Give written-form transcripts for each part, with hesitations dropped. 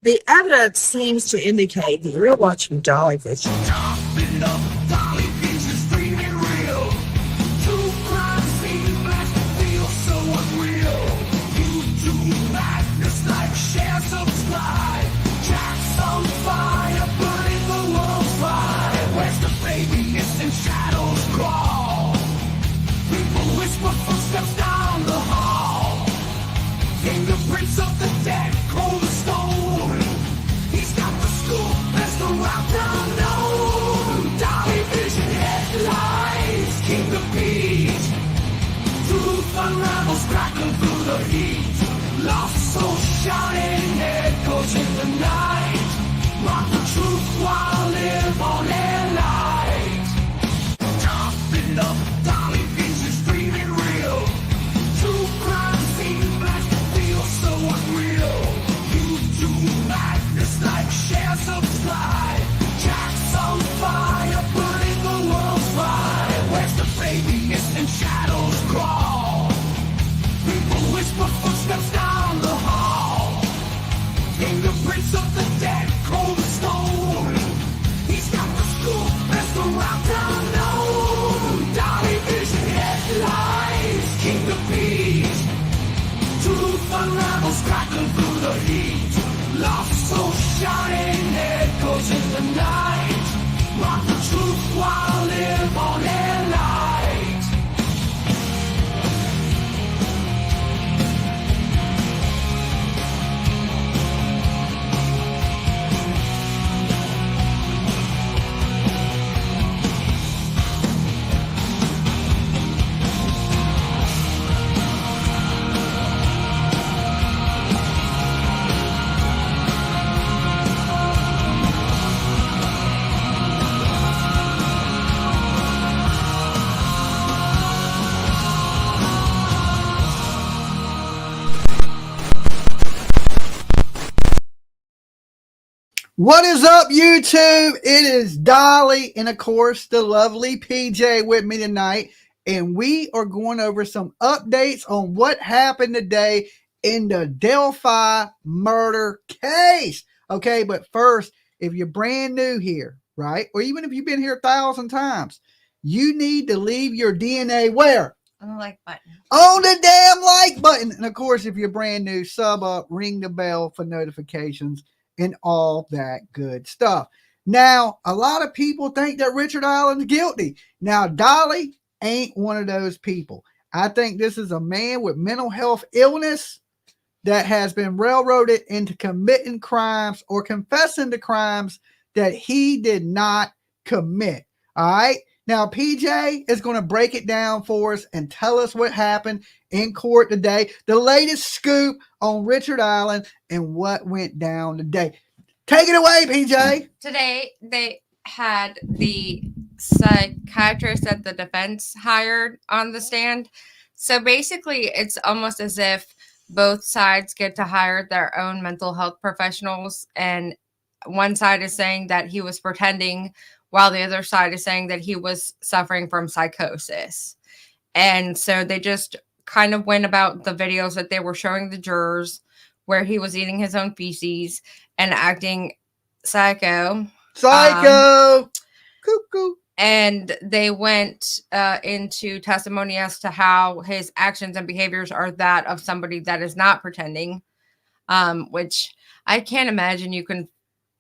The evidence seems to indicate that you're watching Dolly Vision. Chopping up Dolly Vision's dreaming real. Two crime scene blast feel so unreal. YouTube madness like share, subscribe. Jack's on fire, burning the world's fire. Where's the baby? Missing shadows crawl. People whisper footsteps down the hall. Fingerprints of the dead, cold as stone. He's got the scoop, there's the route unknown. Dolly Vision headlines, King of Beat. Truth unravels, crackling through the heat. Lost soul shouting, echoes in the night. Mock the truth while live on air light. Chopping up Dolly Vision's dreaming real. True crime scene blast feels so unreal. YouTube madness like share, subscribe. Jack's on fire, burning the world's fire. Where's the baby? Missing shadows crawl. People whisper footsteps down the hall. Fingerprints of the dead, cold as stone. He's got the scoop, there's the route unknown. Dolly Vision headlines, King of Beat. Truth unravels, crackling through the heat. Lost soul shouting, echoes in the night. Mock the truth while live on air light. What is up, YouTube? It is Dolly and, of course, the lovely PJ with me tonight. And we are going over some updates on what happened today in the Delphi murder case. Okay, but first, if you're brand new here, right, or even if you've been here 1,000 times, you need to leave your DNA where? On the like button. On the damn like button. And, of course, if you're brand new, sub up, ring the bell for notifications and all that good stuff. Now, a lot of people think that Richard Allen's guilty. Now, Dolly ain't one of those people. I think this is a man with mental health illness that has been railroaded into committing crimes or confessing to crimes that he did not commit. All right. Now, PJ is going to break it down for us and tell us what happened in court today, the latest scoop on Richard Allen and what went down today. Take it away, PJ. Today, they had the psychiatrist that the defense hired on the stand. So basically, it's almost as if both sides get to hire their own mental health professionals. And one side is saying that he was pretending, while the other side is saying that he was suffering from psychosis. And so they just kind of went about the videos that they were showing the jurors where he was eating his own feces and acting psycho. Cuckoo. And they went into testimony as to how his actions and behaviors are that of somebody that is not pretending, which I can't imagine you can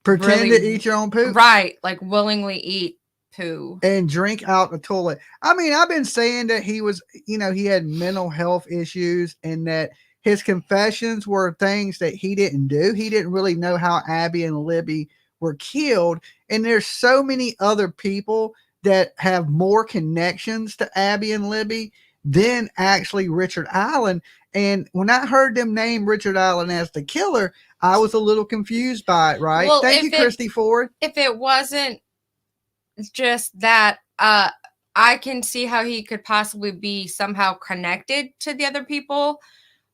Pretend really, to eat your own poop. Right, like willingly eat poo. And drink out the toilet. I mean, I've been saying that he was, he had mental health issues and that his confessions were things that he didn't do. He didn't really know how Abby and Libby were killed. And there's so many other people that have more connections to Abby and Libby than actually Richard Allen. And when I heard them name Richard Allen as the killer, I was a little confused by it, right? Well, Thank you, Christy Ford. If it wasn't just that, I can see how he could possibly be somehow connected to the other people,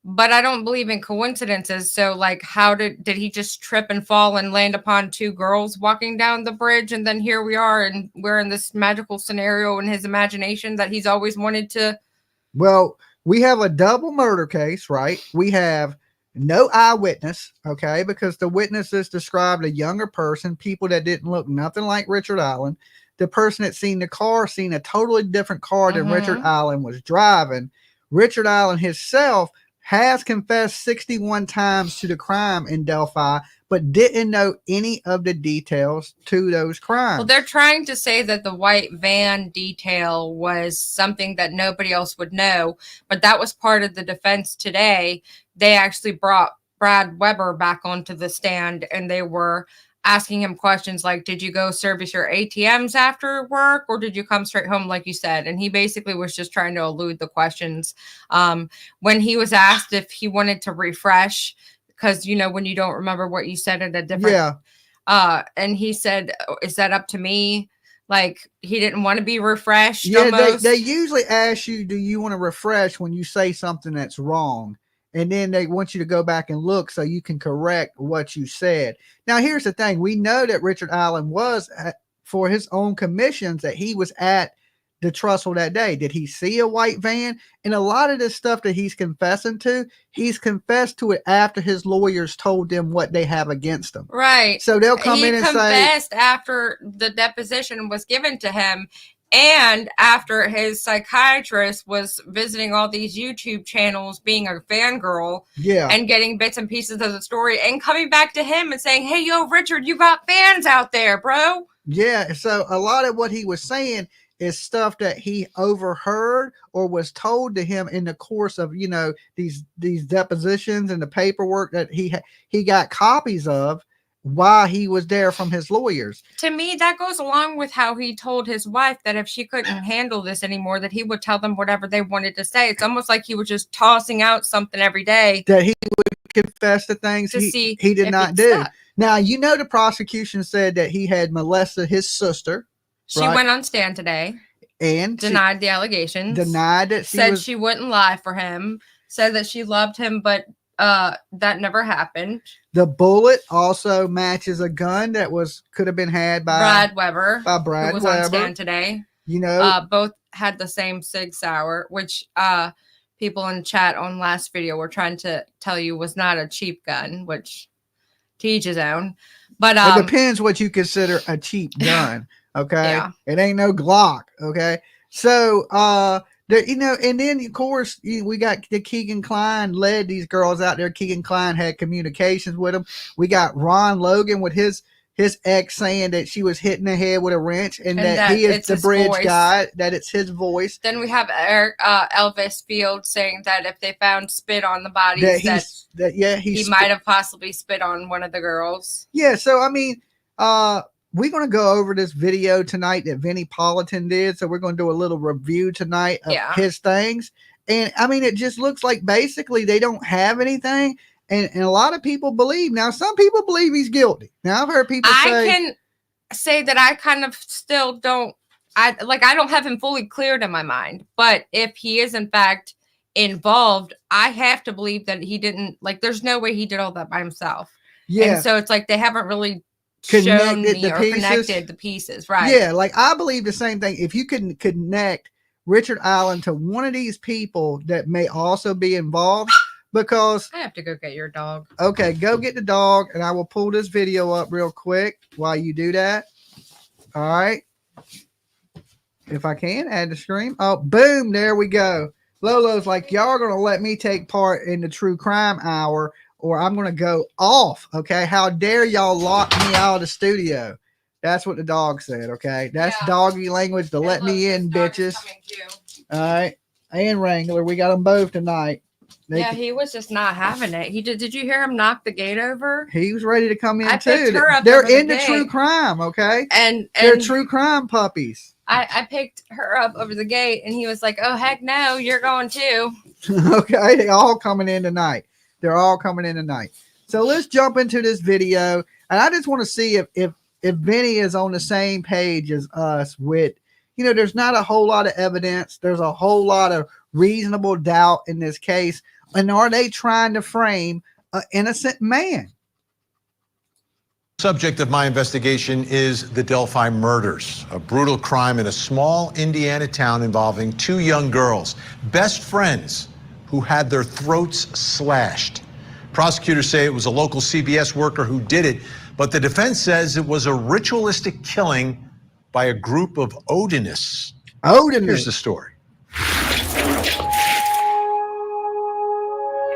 but I don't believe in coincidences. So, like, how did he just trip and fall and land upon two girls walking down the bridge? And then here we are, and we're in this magical scenario in his imagination that he's always wanted to. Well, we have a double murder case, right? We have no eyewitness, okay, because the witnesses described a younger person, people that didn't look nothing like Richard Allen. The person that seen the car seen a totally different car than Richard Allen was driving. Richard Allen himself has confessed 61 times to the crime in Delphi, but didn't know any of the details to those crimes. Well, they're trying to say that the white van detail was something that nobody else would know, but that was part of the defense today. They actually brought Brad Weber back onto the stand, and they were asking him questions like, did you go service your ATMs after work, or did you come straight home like you said? And he basically was just trying to elude the questions. When he was asked if he wanted to refresh, because, you know, when you don't remember what you said at a different, and he said, is that up to me? Like, he didn't want to be refreshed. Yeah, they usually ask you, do you want to refresh when you say something that's wrong? And then they want you to go back and look so you can correct what you said. Now, here's the thing. We know that Richard Allen was, for his own commissions, that he was at the trestle that day. Did he see a white van? And a lot of this stuff that he's confessing to, he's confessed to it after his lawyers told them what they have against him. Right. So they'll come in and say... He confessed after the deposition was given to him, and after his psychiatrist was visiting all these YouTube channels, being a fangirl, and getting bits and pieces of the story, and coming back to him and saying, hey, yo, Richard, you got fans out there, bro. Yeah, so a lot of what he was saying is stuff that he overheard or was told to him in the course of, you know, these depositions and the paperwork that he got copies of while he was there from his lawyers. To me, that goes along with how he told his wife that if she couldn't handle this anymore, that he would tell them whatever they wanted to say. It's almost like he was just tossing out something every day. That he would confess to things he did not do. Now, you know, the prosecution said that he had molested his sister. She went on stand today and denied the allegations. Denied that she wouldn't lie for him. Said that she loved him, but that never happened. The bullet also matches a gun that could have been had by Brad Weber. By Brad who was Weber on stand today. You know, both had the same Sig Sauer, which people in chat on last video were trying to tell you was not a cheap gun, which to each his own. But it depends what you consider a cheap gun. Okay, it ain't no Glock. Okay, so you know, and then of course we got the Keegan Kline led these girls out there. Keegan Kline had communications with them. We got Ron Logan with his ex saying that she was hitting the head with a wrench, and that he is the bridge guy. That it's his voice. Then we have Elvis Field saying that if they found spit on the bodies, he might have possibly spit on one of the girls. Yeah. So I mean, we're going to go over this video tonight that Vinnie Politan did. So we're going to do a little review tonight of his things. And I mean, it just looks like basically they don't have anything. And a lot of people believe. Now, some people believe he's guilty. Now, I've heard people say... I can say that I kind of still don't... I don't have him fully cleared in my mind. But if he is, in fact, involved, I have to believe that he didn't... Like, there's no way he did all that by himself. Yeah. And so it's like they haven't really... shown me or connected the pieces, right? Yeah, like I believe the same thing. If you can connect Richard Allen to one of these people that may also be involved, because I have to go get your dog. Okay, go get the dog, and I will pull this video up real quick while you do that. All right, if I can add the screen. Oh, boom! There we go. Lolo's like, y'all are gonna let me take part in the true crime hour, or I'm going to go off. Okay. How dare y'all lock me out of the studio? That's what the dog said. Okay. That's doggy language to let me in, bitches. All right. And Wrangler. We got them both tonight. He was just not having it. Did you hear him knock the gate over? He was ready to come in too. They're into true crime. Okay. And they're true crime puppies. I picked her up over the gate, and he was like, oh, heck no, you're going too. Okay. They all coming in tonight. They're all coming in tonight. So let's jump into this video. And I just want to see if Vinnie is on the same page as us with, you know, there's not a whole lot of evidence. There's a whole lot of reasonable doubt in this case. And are they trying to frame an innocent man? Subject of my investigation is the Delphi murders, a brutal crime in a small Indiana town involving two young girls, best friends, who had their throats slashed. Prosecutors say it was a local CBS worker who did it, but the defense says it was a ritualistic killing by a group of Odinists. Here's the story.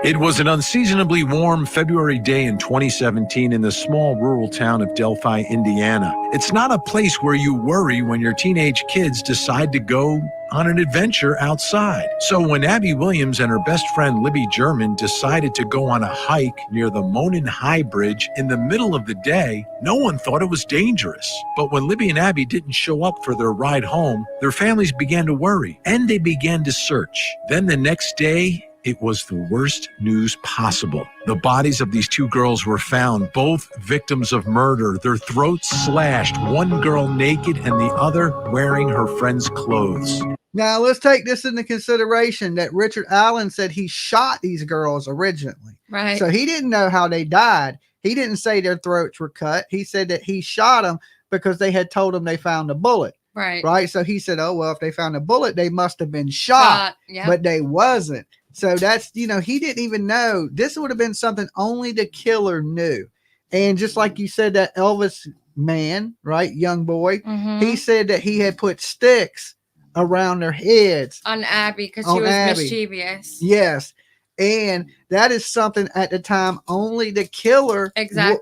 It was an unseasonably warm February day in 2017 in the small rural town of Delphi, Indiana. It's not a place where you worry when your teenage kids decide to go on an adventure outside. So when Abby Williams and her best friend Libby German decided to go on a hike near the Monon High Bridge in the middle of the day, no one thought it was dangerous. But when Libby and Abby didn't show up for their ride home, their families began to worry and they began to search. Then the next day, it was the worst news possible. The bodies of these two girls were found, both victims of murder, their throats slashed, one girl naked and the other wearing her friend's clothes. Now, let's take this into consideration that Richard Allen said he shot these girls originally. Right. So he didn't know how they died. He didn't say their throats were cut. He said that he shot them because they had told him they found a bullet. Right. Right. So he said, oh, well, if they found a bullet, they must have been shot. Yep. But they wasn't. So that's, he didn't even know. This would have been something only the killer knew. And just like you said, that Elvis man, right, young boy, he said that he had put sticks around their heads. On Abby, because she was mischievous. Yes. And that is something at the time only the killer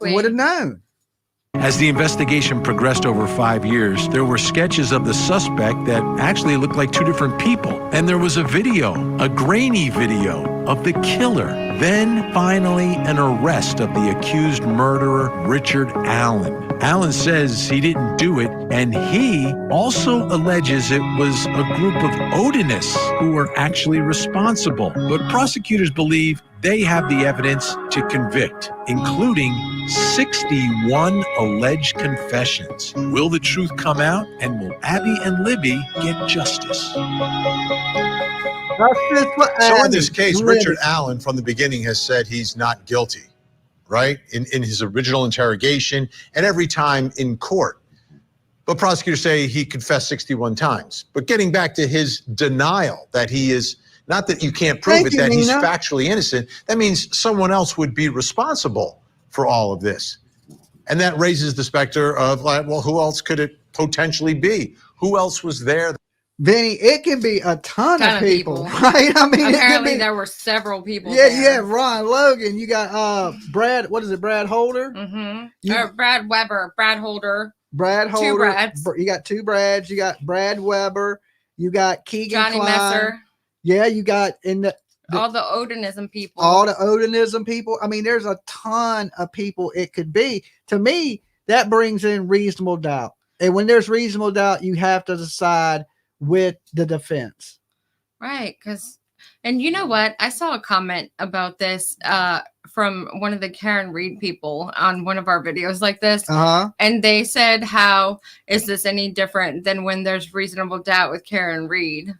would have known. As the investigation progressed over 5 years, there were sketches of the suspect that actually looked like two different people. And there was a video, a grainy video of the killer. Then finally an arrest of the accused murderer, Richard Allen. Allen says he didn't do it, and he also alleges it was a group of Odinists who were actually responsible. But prosecutors believe they have the evidence to convict, including 61 alleged confessions. Will the truth come out, and will Abby and Libby get justice? So in this case, Richard Allen from the beginning has said he's not guilty, right? In his original interrogation and every time in court. But prosecutors say he confessed 61 times. But getting back to his denial that he is, not that you can't prove it, that he's factually innocent, that means someone else would be responsible for all of this. And that raises the specter of, like, well, who else could it potentially be? Who else was there? Vinny, it can be a ton of people, right? I mean, apparently there were several people. Yeah, Ron Logan. You got Brad. What is it? Brad Holder. Brad Weber. Brad Holder. Brad Holder. Two Brads. You got two Brads. You got Brad Weber. You got Keegan Johnny Klein. Messer. Yeah, you got all the Odinism people. All the Odinism people. I mean, there's a ton of people it could be. To me, that brings in reasonable doubt. And when there's reasonable doubt, you have to decide with the defense. Right. And you know what? I saw a comment about this from one of the Karen Reed people on one of our videos like this. And they said, how is this any different than when there's reasonable doubt with Karen Reed?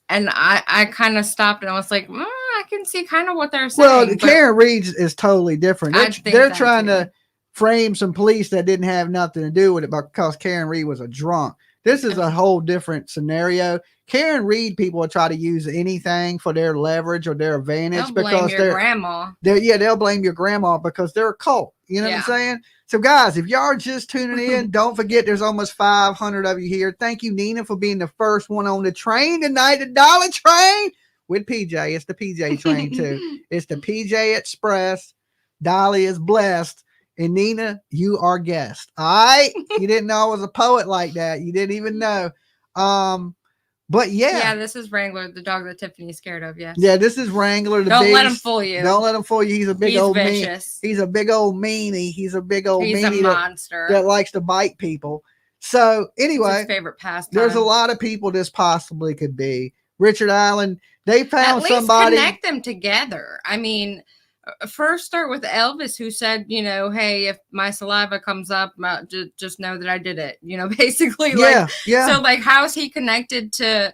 And I kind of stopped and I was like, I can see kind of what they're saying. Well, Karen Reed is totally different. They're trying to frame some police that didn't have nothing to do with it because Karen Reed was a drunk. This is a whole different scenario. Karen Reed people will try to use anything for their leverage or their advantage. They'll blame your grandma. They'll blame your grandma because they're a cult. You know what I'm saying? So, guys, if y'all are just tuning in, don't forget there's almost 500 of you here. Thank you, Nina, for being the first one on the train tonight, the Dolly train with PJ. It's the PJ train, too. It's the PJ Express. Dolly is blessed. And Nina, you are guest. All right. You didn't know I was a poet like that. You didn't even know. But yeah, this is Wrangler, the dog that Tiffany's scared of. Yes. Yeah, this is Wrangler. Don't let him fool you. Don't let him fool you. He's a big old vicious. He's a big old meanie. He's a big old meanie. He's a monster that likes to bite people. So anyway, his favorite pastime. There's a lot of people this possibly could be. Richard Allen. They found somebody. Connect them together. I mean, first start with Elvis, who said, hey, if my saliva comes up, just know that I did it, basically. So like, how is he connected to,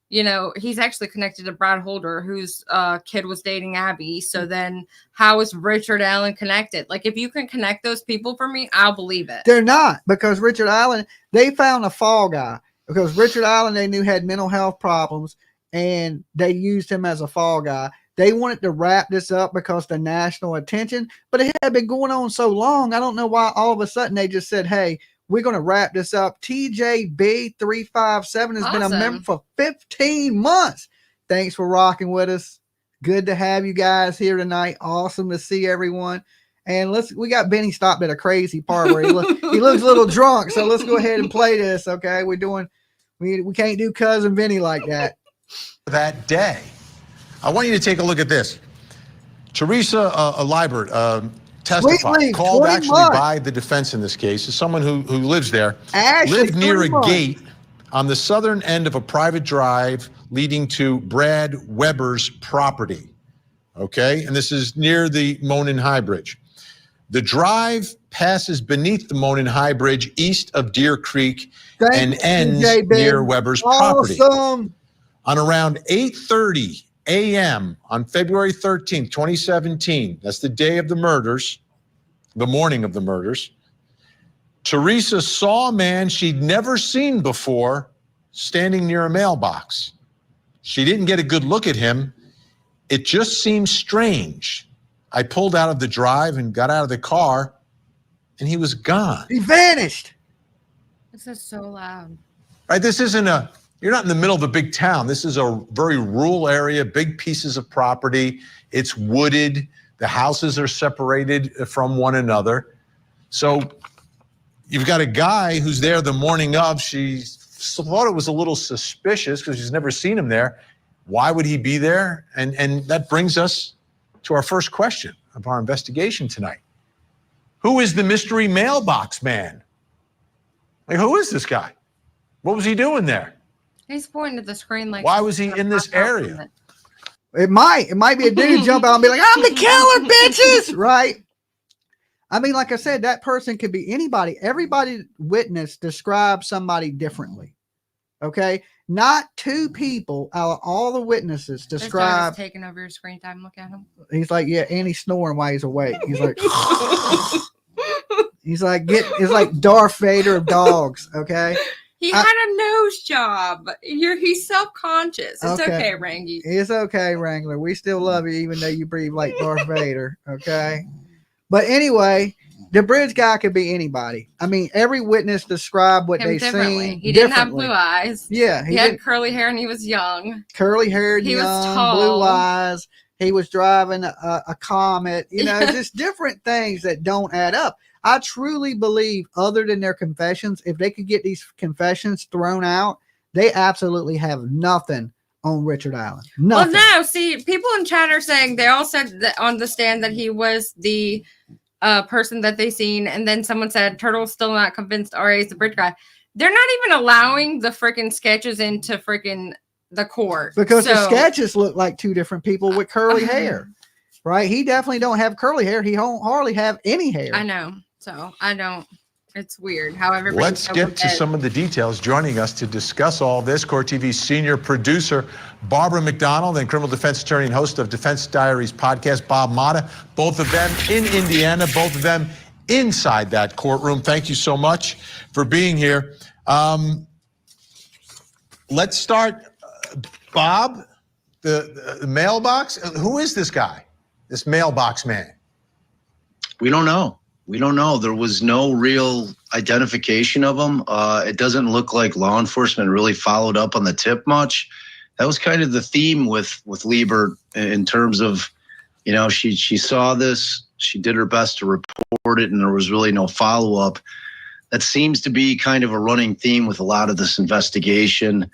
he's actually connected to Brad Holder, whose kid was dating Abby. So then how is Richard Allen connected? Like, if you can connect those people for me, I'll believe it. They're not, because Richard Allen, they found a fall guy because Richard Allen, they knew had mental health problems and they used him as a fall guy. They wanted to wrap this up because the national attention, but it had been going on so long. I don't know why all of a sudden they just said, hey, we're going to wrap this up. TJB357 has been a member for 15 months. Thanks for rocking with us. Good to have you guys here tonight. Awesome to see everyone. And we got Benny stopped at a crazy part where he looks a little drunk. So let's go ahead and play this. Okay. We can't do cousin Vinny like that. That day. I want you to take a look at this. Teresa Libert testified, called actually by the defense in this case, is someone who lives there, lived near a gate on the southern end of a private drive leading to Brad Weber's property. Okay, and this is near the Monon High Bridge. The drive passes beneath the Monon High Bridge east of Deer Creek and ends near Weber's property. On around 8:30 a.m. on February 13th, 2017, that's the day of the murders, the morning of the murders, Teresa saw a man she'd never seen before standing near a mailbox. She didn't get a good look at him. It just seemed strange. I pulled out of the drive and got out of the car, and he was gone. He vanished. This is so loud. Right? This isn't you're not in the middle of a big town. This is a very rural area, big pieces of property. It's wooded. The houses are separated from one another. So you've got a guy who's there the morning of. She thought it was a little suspicious because she's never seen him there. Why would he be there? And that brings us to our first question of our investigation tonight. Who is the mystery mailbox man? Like, who is this guy? What was he doing there? He's pointing at the screen like. Why was he in this area? It might be a dude jump out and be like, I'm the killer, bitches, right? I mean, like I said, that person could be anybody. Everybody witness describes somebody differently. Okay, not two people out of all the witnesses describe. Taking over your screen time. Look at him. He's like, yeah, and he's snoring while he's awake. He's like, it's like Darth Vader of dogs. Okay. He had a nose job. He's self-conscious. It's okay, Rangy. It's okay, Wrangler. We still love you, even though you breathe like Darth Vader. Okay. But anyway, the bridge guy could be anybody. I mean, every witness described what they seen. He didn't have blue eyes. Yeah. He had curly hair and he was young. Curly haired, he young, was tall. blue eyes. He was driving a Comet. You know, just different things that don't add up. I truly believe, other than their confessions, if they could get these confessions thrown out, they absolutely have nothing on Richard Allen. Nothing. Well, no, see, people in chat are saying they all said that on the stand that he was the person that they seen, and then someone said Turtle's still not convinced RA's the bridge guy. They're not even allowing the freaking sketches into freaking the court because the sketches look like two different people with curly hair, right? He definitely don't have curly hair. He don't hardly have any hair. I know. So I don't. It's weird. However, let's get to some of the details. Joining us to discuss all this, Court TV's senior producer, Barbara McDonald, and criminal defense attorney and host of Defense Diaries podcast, Bob Mata. Both of them in Indiana, both of them inside that courtroom. Thank you so much for being here. Let's start, Bob, the mailbox. Who is this guy, this mailbox man? We don't know. We don't know. There was no real identification of him. It doesn't look like law enforcement really followed up on the tip much. That was kind of the theme with Liebert in terms of, you know, she saw this, she did her best to report it, and there was really no follow-up. That seems to be kind of a running theme with a lot of this investigation.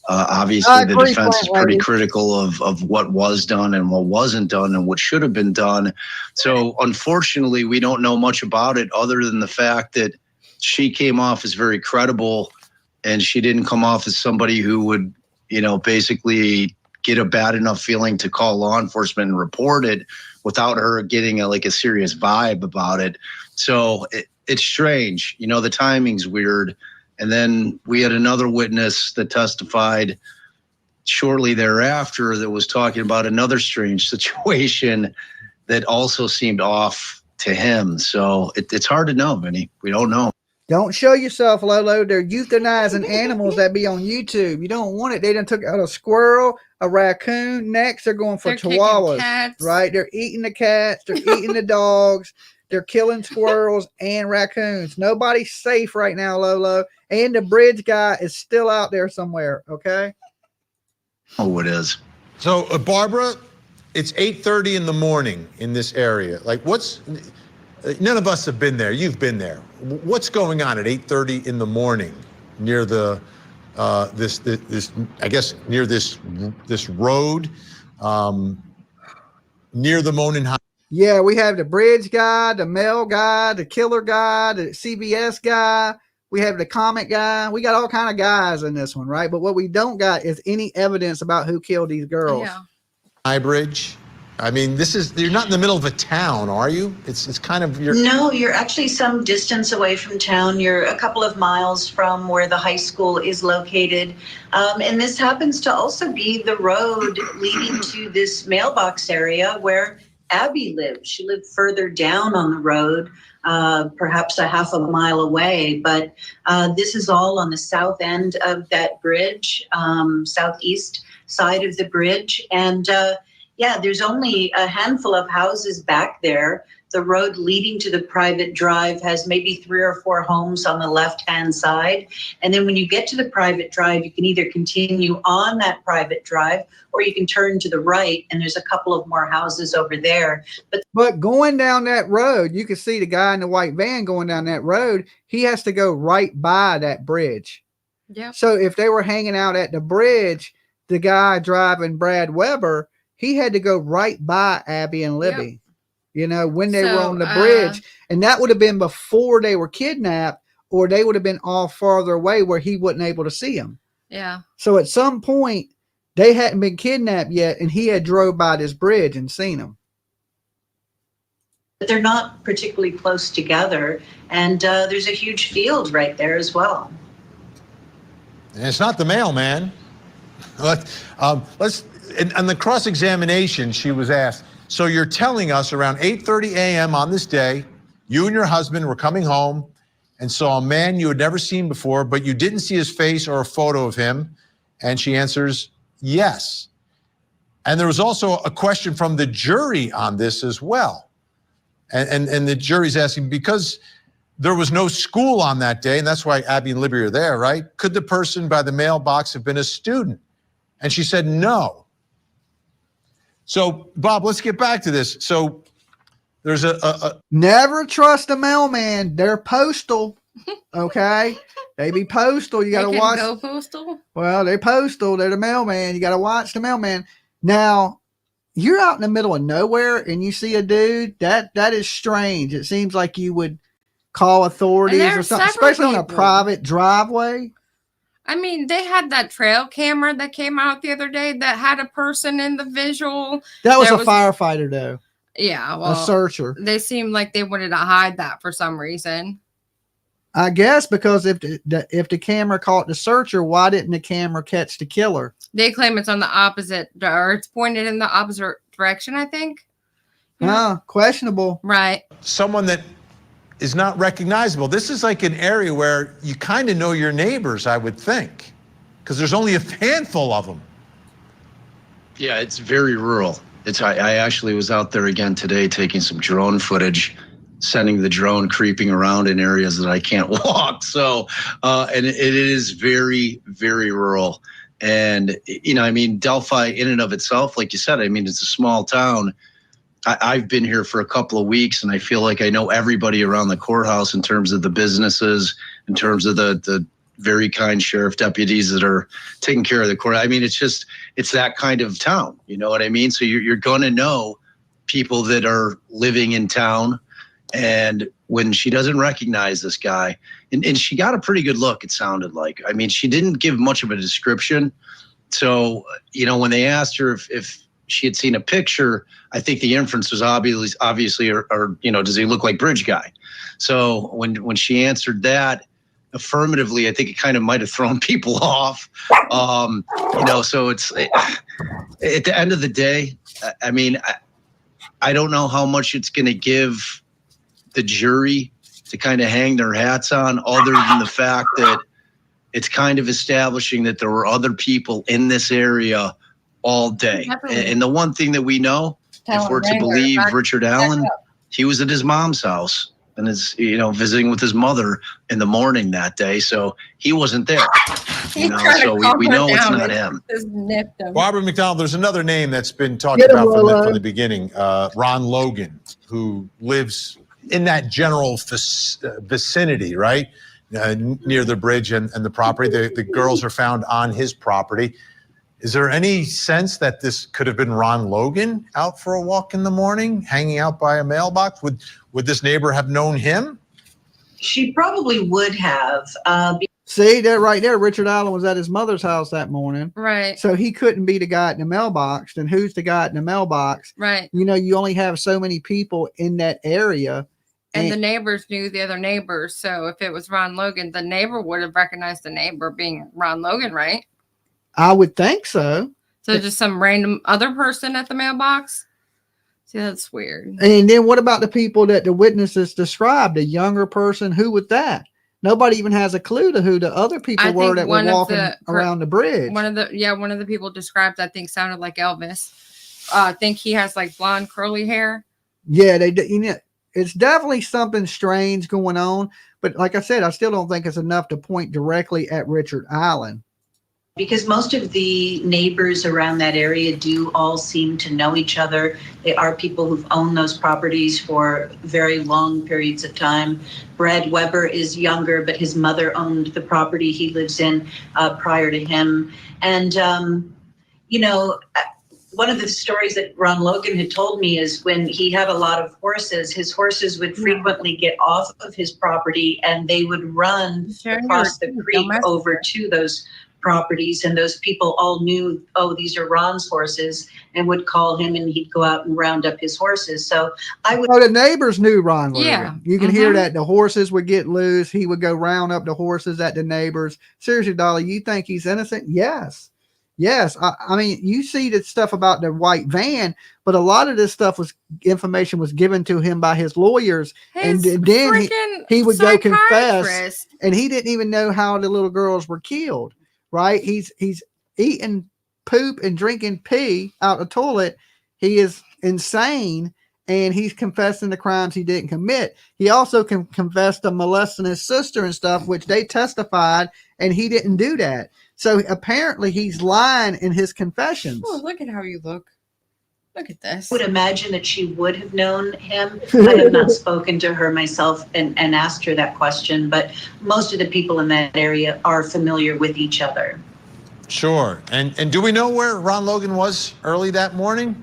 Obviously, the defense is pretty critical of what was done and what wasn't done and what should have been done. So unfortunately, we don't know much about it other than the fact that she came off as very credible and she didn't come off as somebody who would, you know, basically get a bad enough feeling to call law enforcement and report it without her getting a serious vibe about it. So it's strange. You know, the timing's weird. And then we had another witness that testified shortly thereafter that was talking about another strange situation that also seemed off to him. So it's hard to know, Vinny. We don't know. Don't show yourself, Lolo. They're euthanizing animals that be on YouTube. You don't want it. They done took out a squirrel, a raccoon. Next, they're going for They're kicking chihuahuas. cats. Right? They're eating the cats. They're eating the dogs. They're killing squirrels and raccoons. Nobody's safe right now, Lolo. And the bridge guy is still out there somewhere. Okay. Oh, it is. So, Barbara, it's 8:30 in the morning in this area. Like, none of us have been there. You've been there. What's going on at 8:30 in the morning near the this I guess near this road near the Monin High? Yeah, we have the bridge guy, the mail guy, the killer guy, the CBS guy. We have the comic guy. We got all kind of guys in this one, right? But what we don't got is any evidence about who killed these girls. Yeah. High Bridge. I mean, you're not in the middle of a town, are you? It's kind of No, you're actually some distance away from town. You're a couple of miles from where the high school is located. And this happens to also be the road leading to this mailbox area where Abby lived. She lived further down on the road, perhaps a half a mile away. But this is all on the south end of that bridge, southeast side of the bridge. And yeah, there's only a handful of houses back there. The road leading to the private drive has maybe 3 or 4 homes on the left-hand side. And then when you get to the private drive, you can either continue on that private drive or you can turn to the right, and there's a couple of more houses over there. But going down that road, you can see the guy in the white van going down that road. He has to go right by that bridge. Yeah. So if they were hanging out at the bridge, the guy driving Brad Weber, he had to go right by Abby and Libby. Yep. You know, when they were on the bridge, and that would have been before they were kidnapped, or they would have been all farther away where he wasn't able to see them. Yeah. So at some point, they hadn't been kidnapped yet, and he had drove by this bridge and seen them. But they're not particularly close together, and there's a huge field right there as well. And it's not the mailman. Let's on the cross-examination, she was asked, so you're telling us around 8:30 a.m. on this day, you and your husband were coming home and saw a man you had never seen before, but you didn't see his face or a photo of him? And she answers, yes. And there was also a question from the jury on this as well. And the jury's asking, because there was no school on that day, and that's why Abby and Libby are there, right? Could the person by the mailbox have been a student? And she said no. So, Bob, let's get back to this. So there's never trust a mailman. They're postal. Okay. They be postal. You got to watch. Go postal? Well, they're postal. They're the mailman. You got to watch the mailman. Now, you're out in the middle of nowhere and you see a dude. That is strange. It seems like you would call authorities or something, especially on a private driveway. I mean, they had that trail camera that came out the other day that had a person in the visual. That was a firefighter, though. Yeah, well, a searcher. They seemed like they wanted to hide that for some reason. I guess because if the camera caught the searcher, why didn't the camera catch the killer? They claim it's on the opposite, or it's pointed in the opposite direction, I think. Questionable. Right. Someone that is not recognizable. This is like an area where you kind of know your neighbors, I would think, because there's only a handful of them. Yeah, it's very rural. I actually was out there again today taking some drone footage, sending the drone creeping around in areas that I can't walk. So, and it is very, very rural. And, you know, I mean, Delphi in and of itself, like you said, I mean, it's a small town. I've been here for a couple of weeks and I feel like I know everybody around the courthouse in terms of the businesses, in terms of the very kind sheriff deputies that are taking care of the court. I mean, it's that kind of town, you know what I mean? So you're going to know people that are living in town. And when she doesn't recognize this guy, and she got a pretty good look, it sounded like. I mean, she didn't give much of a description. So, you know, when they asked her if she had seen a picture, I think the inference was obviously, or you know, does he look like Bridge Guy? So when she answered that affirmatively, I think it kind of might have thrown people off. You know, so it's at the end of the day, I mean, I don't know how much it's going to give the jury to kind of hang their hats on, other than the fact that it's kind of establishing that there were other people in this area all day. And the one thing that we know, if we're to believe Richard Allen, he was at his mom's house and is, visiting with his mother in the morning that day. So he wasn't there. So we know it's not him. Barbara McDonald, there's another name that's been talked about from the beginning, Ron Logan, who lives in that general vicinity, right? Near the bridge and the property. The girls are found on his property. Is there any sense that this could have been Ron Logan out for a walk in the morning, hanging out by a mailbox? Would this neighbor have known him? She probably would have. See that right there? Richard Allen was at his mother's house that morning. Right. So he couldn't be the guy in the mailbox. Then who's the guy in the mailbox? Right. You only have so many people in that area. And the neighbors knew the other neighbors. So if it was Ron Logan, the neighbor would have recognized the neighbor being Ron Logan, right? I would think so. So just some random other person at the mailbox? See, that's weird. And then what about the people that the witnesses described? A younger person? Who was that? Nobody even has a clue to who the other people were that were walking around the bridge. One of the people described, I think, sounded like Elvis. I think he has like blonde curly hair. Yeah, it's definitely something strange going on. But like I said, I still don't think it's enough to point directly at Richard Allen. Because most of the neighbors around that area do all seem to know each other. They are people who've owned those properties for very long periods of time. Brad Weber is younger, but his mother owned the property he lives in prior to him. And, one of the stories that Ron Logan had told me is when he had a lot of horses, his horses would frequently get off of his property and they would run across the creek over to those properties, and those people all knew, oh, these are Ron's horses, and would call him, and he'd go out and round up his horses. So the neighbors knew Ron Logan. Yeah. You can hear that the horses would get loose. He would go round up the horses at the neighbors. Seriously, Dolly, you think he's innocent? Yes. I mean, you see the stuff about the white van, but a lot of this stuff information was given to him by his lawyers, and then he would go confess, and he didn't even know how the little girls were killed. Right? He's eating poop and drinking pee out the toilet. He is insane, and he's confessing the crimes he didn't commit. He also confessed to molesting his sister and stuff, which they testified, and he didn't do that. So apparently he's lying in his confessions. Oh, look at how you look. Look at this. I would imagine that she would have known him. I have not spoken to her myself and asked her that question, but most of the people in that area are familiar with each other. Sure. And do we know where Ron Logan was early that morning?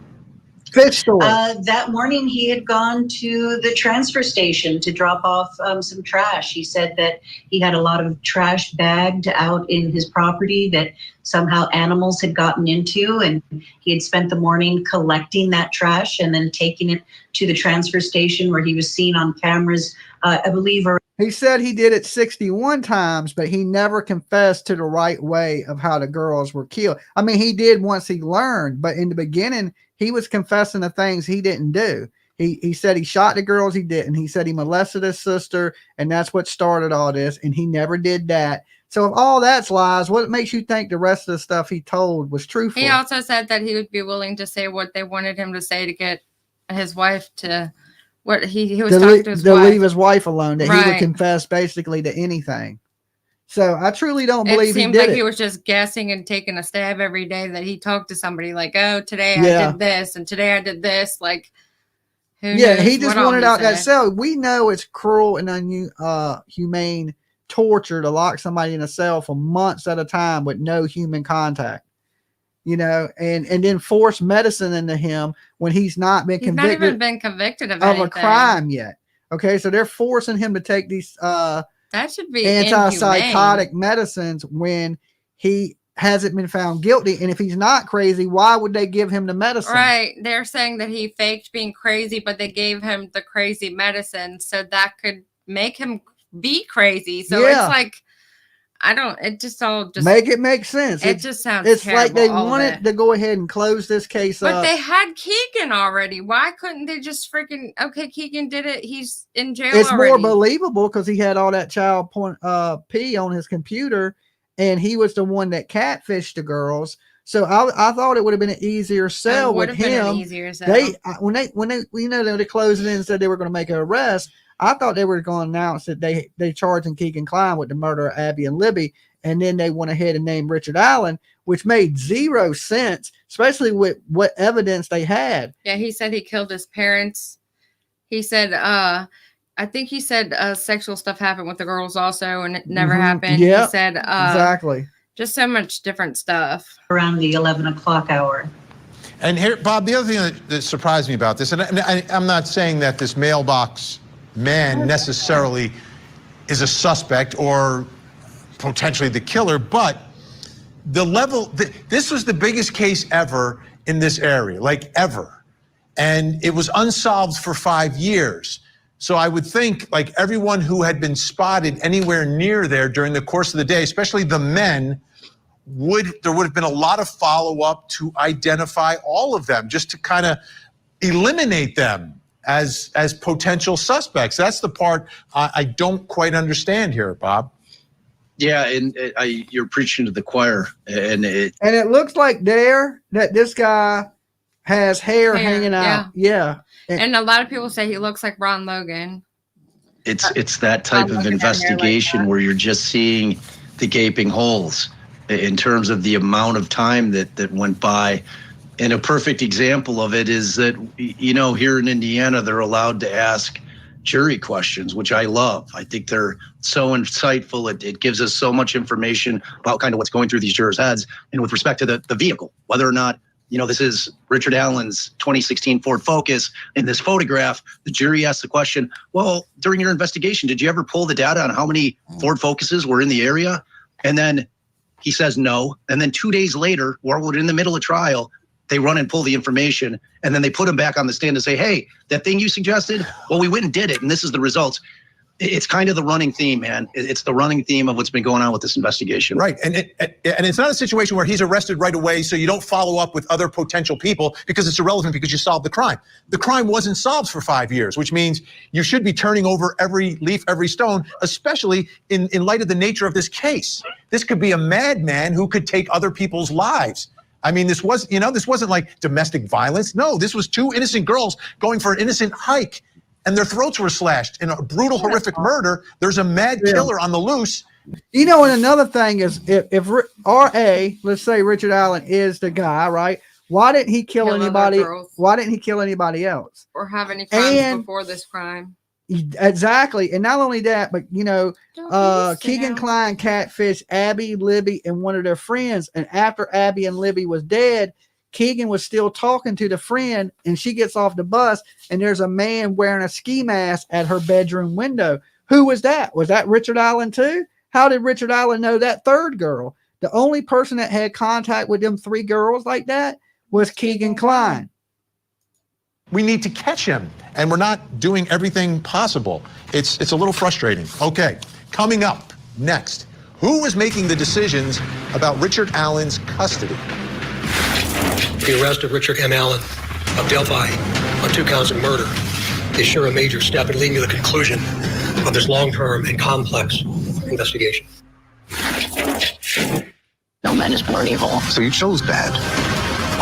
Fish store. That morning he had gone to the transfer station to drop off some trash. He said that he had a lot of trash bagged out in his property that somehow animals had gotten into, and he had spent the morning collecting that trash and then taking it to the transfer station where he was seen on cameras, I believe. He said he did it 61 times, but he never confessed to the right way of how the girls were killed. I mean, he did once he learned, but in the beginning, he was confessing the things he didn't do. He said he shot the girls, he didn't. He said he molested his sister, and that's what started all this, and he never did that. So if all that's lies, what makes you think the rest of the stuff he told was truthful? He also said that he would be willing to say what they wanted him to say to get his wife to what he was talking to his wife. To leave his wife alone, that he would confess basically to anything. So I truly don't believe he did it. It seemed like he was just guessing and taking a stab every day that he talked to somebody like, oh, today I did this and today I did this. Like, who knows he just wanted out that say. cell. We know it's cruel and inhumane torture to lock somebody in a cell for months at a time with no human contact. And then force medicine into him when he's not been convicted. He's not even been convicted of a crime yet. Okay, so they're forcing him to take these that should be antipsychotic medicines when he hasn't been found guilty. And if he's not crazy, why would they give him the medicine? Right. They're saying that he faked being crazy, but they gave him the crazy medicine so that could make him be crazy. So it's like, I don't. It just all just make it make sense. It just sounds. It's like they terrible, all of wanted it. to go ahead and close this case But up. they had Keegan already. Why couldn't they just freaking? Okay, Keegan did it. He's in jail. It's already. more believable because he had all that child pee on his computer, and he was the one that catfished the girls. So I thought it would have been an easier sell It would with have been him. an easier sell. When they closed it in and said they were going to make an arrest, I thought they were going to announce that they charging Keegan Klein with the murder of Abby and Libby, and then they went ahead and named Richard Allen, which made zero sense, especially with what evidence they had. Yeah, he said he killed his parents. He said, I think he said sexual stuff happened with the girls also, and it never happened. Yeah, he said exactly. Just so much different stuff. Around the 11 o'clock hour. And here, Bob, the other thing that surprised me about this, and I'm not saying that this mailbox man necessarily is a suspect or potentially the killer, but the level, this was the biggest case ever in this area, like ever. And it was unsolved for 5 years. So I would think like everyone who had been spotted anywhere near there during the course of the day, especially the men, there would have been a lot of follow-up to identify all of them, just to kind of eliminate them as potential suspects. That's the part I don't quite understand here, Bob. Yeah, and you're preaching to the choir, and it looks like that this guy has hair hanging out. Yeah. And a lot of people say he looks like Ron Logan. It's that type of investigation where you're just seeing the gaping holes in terms of the amount of time that went by. And a perfect example of it is that, here in Indiana, they're allowed to ask jury questions, which I love. I think they're so insightful. It gives us so much information about kind of what's going through these jurors' heads. And with respect to the vehicle, whether or not, this is Richard Allen's 2016 Ford Focus. In this photograph, the jury asked the question, well, during your investigation, did you ever pull the data on how many Ford Focuses were in the area? And then he says no. And then 2 days later, while we're in the middle of trial, they run and pull the information, and then they put him back on the stand and say, hey, that thing you suggested, well, we went and did it, and this is the results. It's kind of the running theme, man. It's the running theme of what's been going on with this investigation. Right, and it's not a situation where he's arrested right away, so you don't follow up with other potential people because it's irrelevant because you solved the crime. The crime wasn't solved for 5 years, which means you should be turning over every leaf, every stone, especially in light of the nature of this case. This could be a madman who could take other people's lives. I mean, this wasn't like domestic violence. No, this was two innocent girls going for an innocent hike, and their throats were slashed in a brutal, horrific murder. There's a mad killer on the loose. And another thing is, if R.A., let's say Richard Allen is the guy, right? Why didn't he kill anybody? Why didn't he kill anybody else? Or have any crimes before this crime? Exactly. And not only that, but Keegan Klein catfished Abby, Libby, and one of their friends. And after Abby and Libby was dead, Keegan was still talking to the friend, and she gets off the bus, and there's a man wearing a ski mask at her bedroom window. Who was that? Was that Richard Allen too? How did Richard Allen know that third girl? The only person that had contact with them three girls like that was Keegan Klein. We need to catch him, and we're not doing everything possible. It's a little frustrating. Okay, coming up next, who is making the decisions about Richard Allen's custody? The arrest of Richard M. Allen of Delphi on 2 counts of murder is sure a major step in leading to the conclusion of this long-term and complex investigation. No man is born evil. So you chose bad.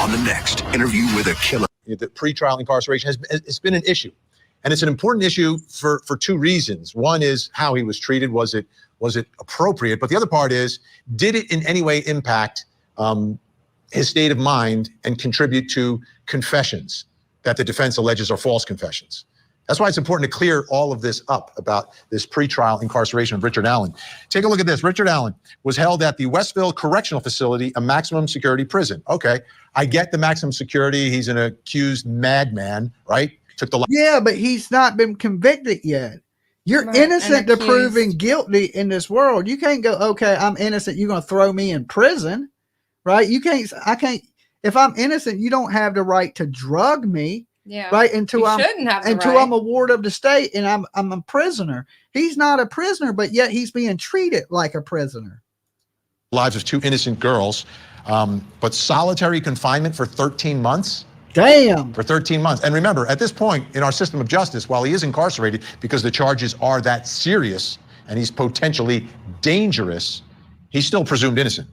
On the next interview with a killer. The pretrial incarceration has been an issue, and it's an important issue for two reasons. One is how he was treated. Was it appropriate? But the other part is, did it in any way impact his state of mind and contribute to confessions that the defense alleges are false confessions? That's why it's important to clear all of this up about this pretrial incarceration of Richard Allen. Take a look at this. Richard Allen was held at the Westville Correctional Facility, a maximum security prison. Okay, I get the maximum security. He's an accused madman, right? Yeah, but he's not been convicted yet. You're innocent to proving guilty in this world. You can't go, okay, I'm innocent, you're going to throw me in prison, right? I can't, if I'm innocent, you don't have the right to drug me. Yeah. Right. Until I'm a ward of the state and I'm a prisoner. He's not a prisoner, but yet he's being treated like a prisoner. lives of 2 innocent girls, but solitary confinement for 13 months? Damn. For 13 months. And remember, at this point in our system of justice, while he is incarcerated because the charges are that serious and he's potentially dangerous, he's still presumed innocent.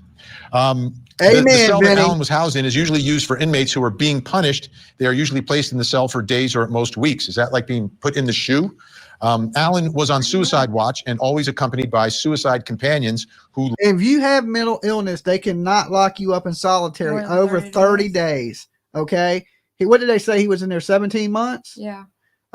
The cell that Allen was housed in is usually used for inmates who are being punished. They are usually placed in the cell for days or at most weeks. Is that like being put in the shoe? Allen was on suicide watch and always accompanied by suicide companions who... If you have mental illness, they cannot lock you up in solitary over 30 days. Okay. What did they say? He was in there 17 months? Yeah.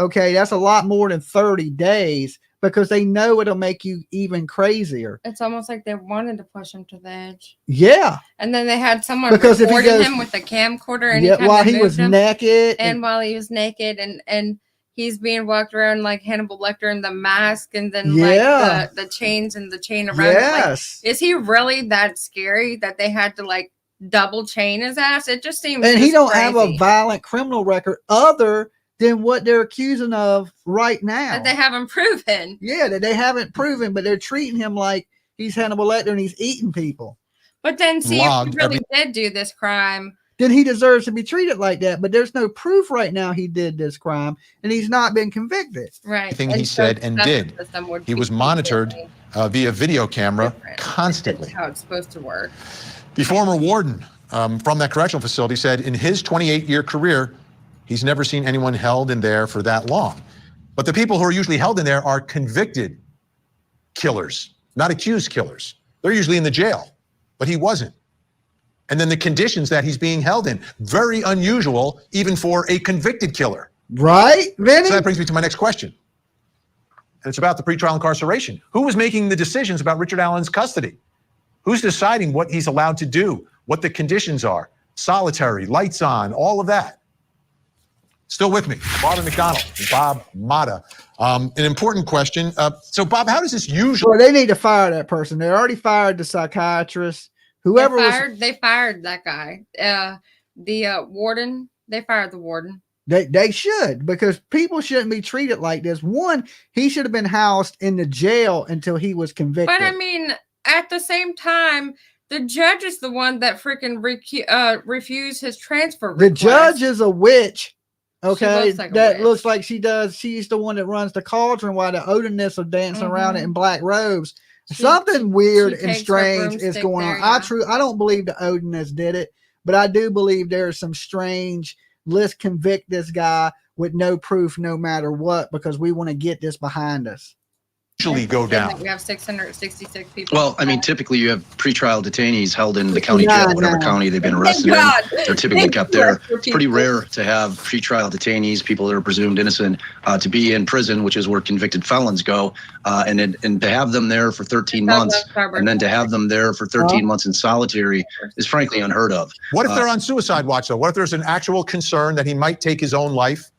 Okay. That's a lot more than 30 days because they know it'll make you even crazier. It's almost like they wanted to push him to the edge. Yeah. And then they had someone because recording him with a camcorder and while he was naked. And while he was naked and he's being walked around like Hannibal Lecter in the mask and then like the chains and the chain around him. Like, is he really that scary that they had to like double chain his ass? It just seems and just he don't crazy. have a violent criminal record other than what they're accusing of right now. That they haven't proven. Yeah, that they haven't proven, but they're treating him like he's Hannibal Lecter and he's eating people. But then see, if he really did do this crime, then he deserves to be treated like that. But there's no proof right now he did this crime and he's not been convicted. Right. Everything he said and did. He was monitored via video camera constantly. That's how it's supposed to work. The former warden from that correctional facility said in his 28-year career, he's never seen anyone held in there for that long. But the people who are usually held in there are convicted killers, not accused killers. They're usually in the jail, but he wasn't. And then the conditions that he's being held in, very unusual even for a convicted killer. Right, Vinnie? So that brings me to my next question. And it's about the pretrial incarceration. Who was making the decisions about Richard Allen's custody? Who's deciding what he's allowed to do, what the conditions are, solitary, lights on, all of that? Still with me, Marvin McDonald and Bob Mata. An important question. So, Bob, how does this usually... Well, they need to fire that person. They already fired the psychiatrist. Whoever they fired that guy. The warden, they fired the warden. They should, because people shouldn't be treated like this. One, he should have been housed in the jail until he was convicted. But I mean, at the same time, the judge is the one that freaking refused his transfer request. The judge is a witch. Okay, looks like she does. She's the one that runs the cauldron while the Odinists are dancing around it in black robes. Something weird and strange is going on. I don't believe the Odinists did it, but I do believe there's some strange, let's convict this guy with no proof no matter what, because we want to get this behind us. Usually go down. We have 666 people. Well, I mean, typically you have pretrial detainees held in the county jail, whatever county they've been arrested in. They're typically kept there. It's pretty rare to have pretrial detainees, people that are presumed innocent, to be in prison, which is where convicted felons go, and to have them there for 13 months, and then to have them there for 13 months in solitary is frankly unheard of. What if they're on suicide watch, though? What if there's an actual concern that he might take his own life?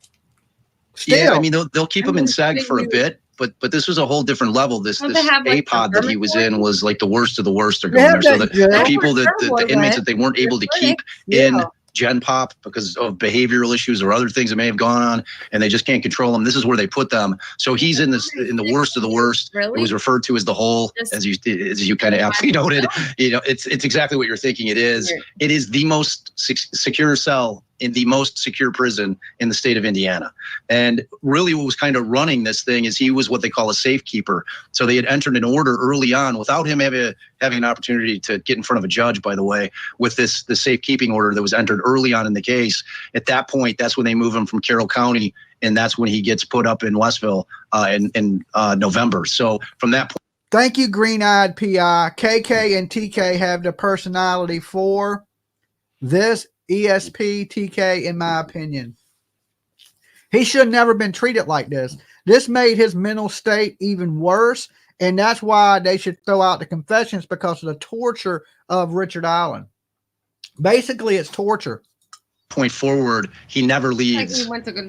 Yeah, I mean, they'll keep him in SAG for a bit. But this was a whole different level. This A-pod that he was in was like the worst of the worst are going there. So the people the inmates that they weren't able to keep in Gen Pop because of behavioral issues or other things that may have gone on, and they just can't control them. This is where they put them. So he's in the worst of the worst. It was referred to as the hole, as you kind of aptly noted. You know, it's exactly what you're thinking. It is. It is the most secure cell in the most secure prison in the state of Indiana. And really what was kind of running this thing is he was what they call a safekeeper. So they had entered an order early on without him having an opportunity to get in front of a judge, by the way, with the safekeeping order that was entered early on in the case. At that point, that's when they move him from Carroll County, and that's when he gets put up in Westville in November. So from that point. Thank you, Green-Eyed PI. KK and TK have the personality for this ESP TK, in my opinion. He should have never been treated like this. This made his mental state even worse, and that's why they should throw out the confessions, because of the torture of Richard Allen. Basically, it's torture. Point forward, he never leaves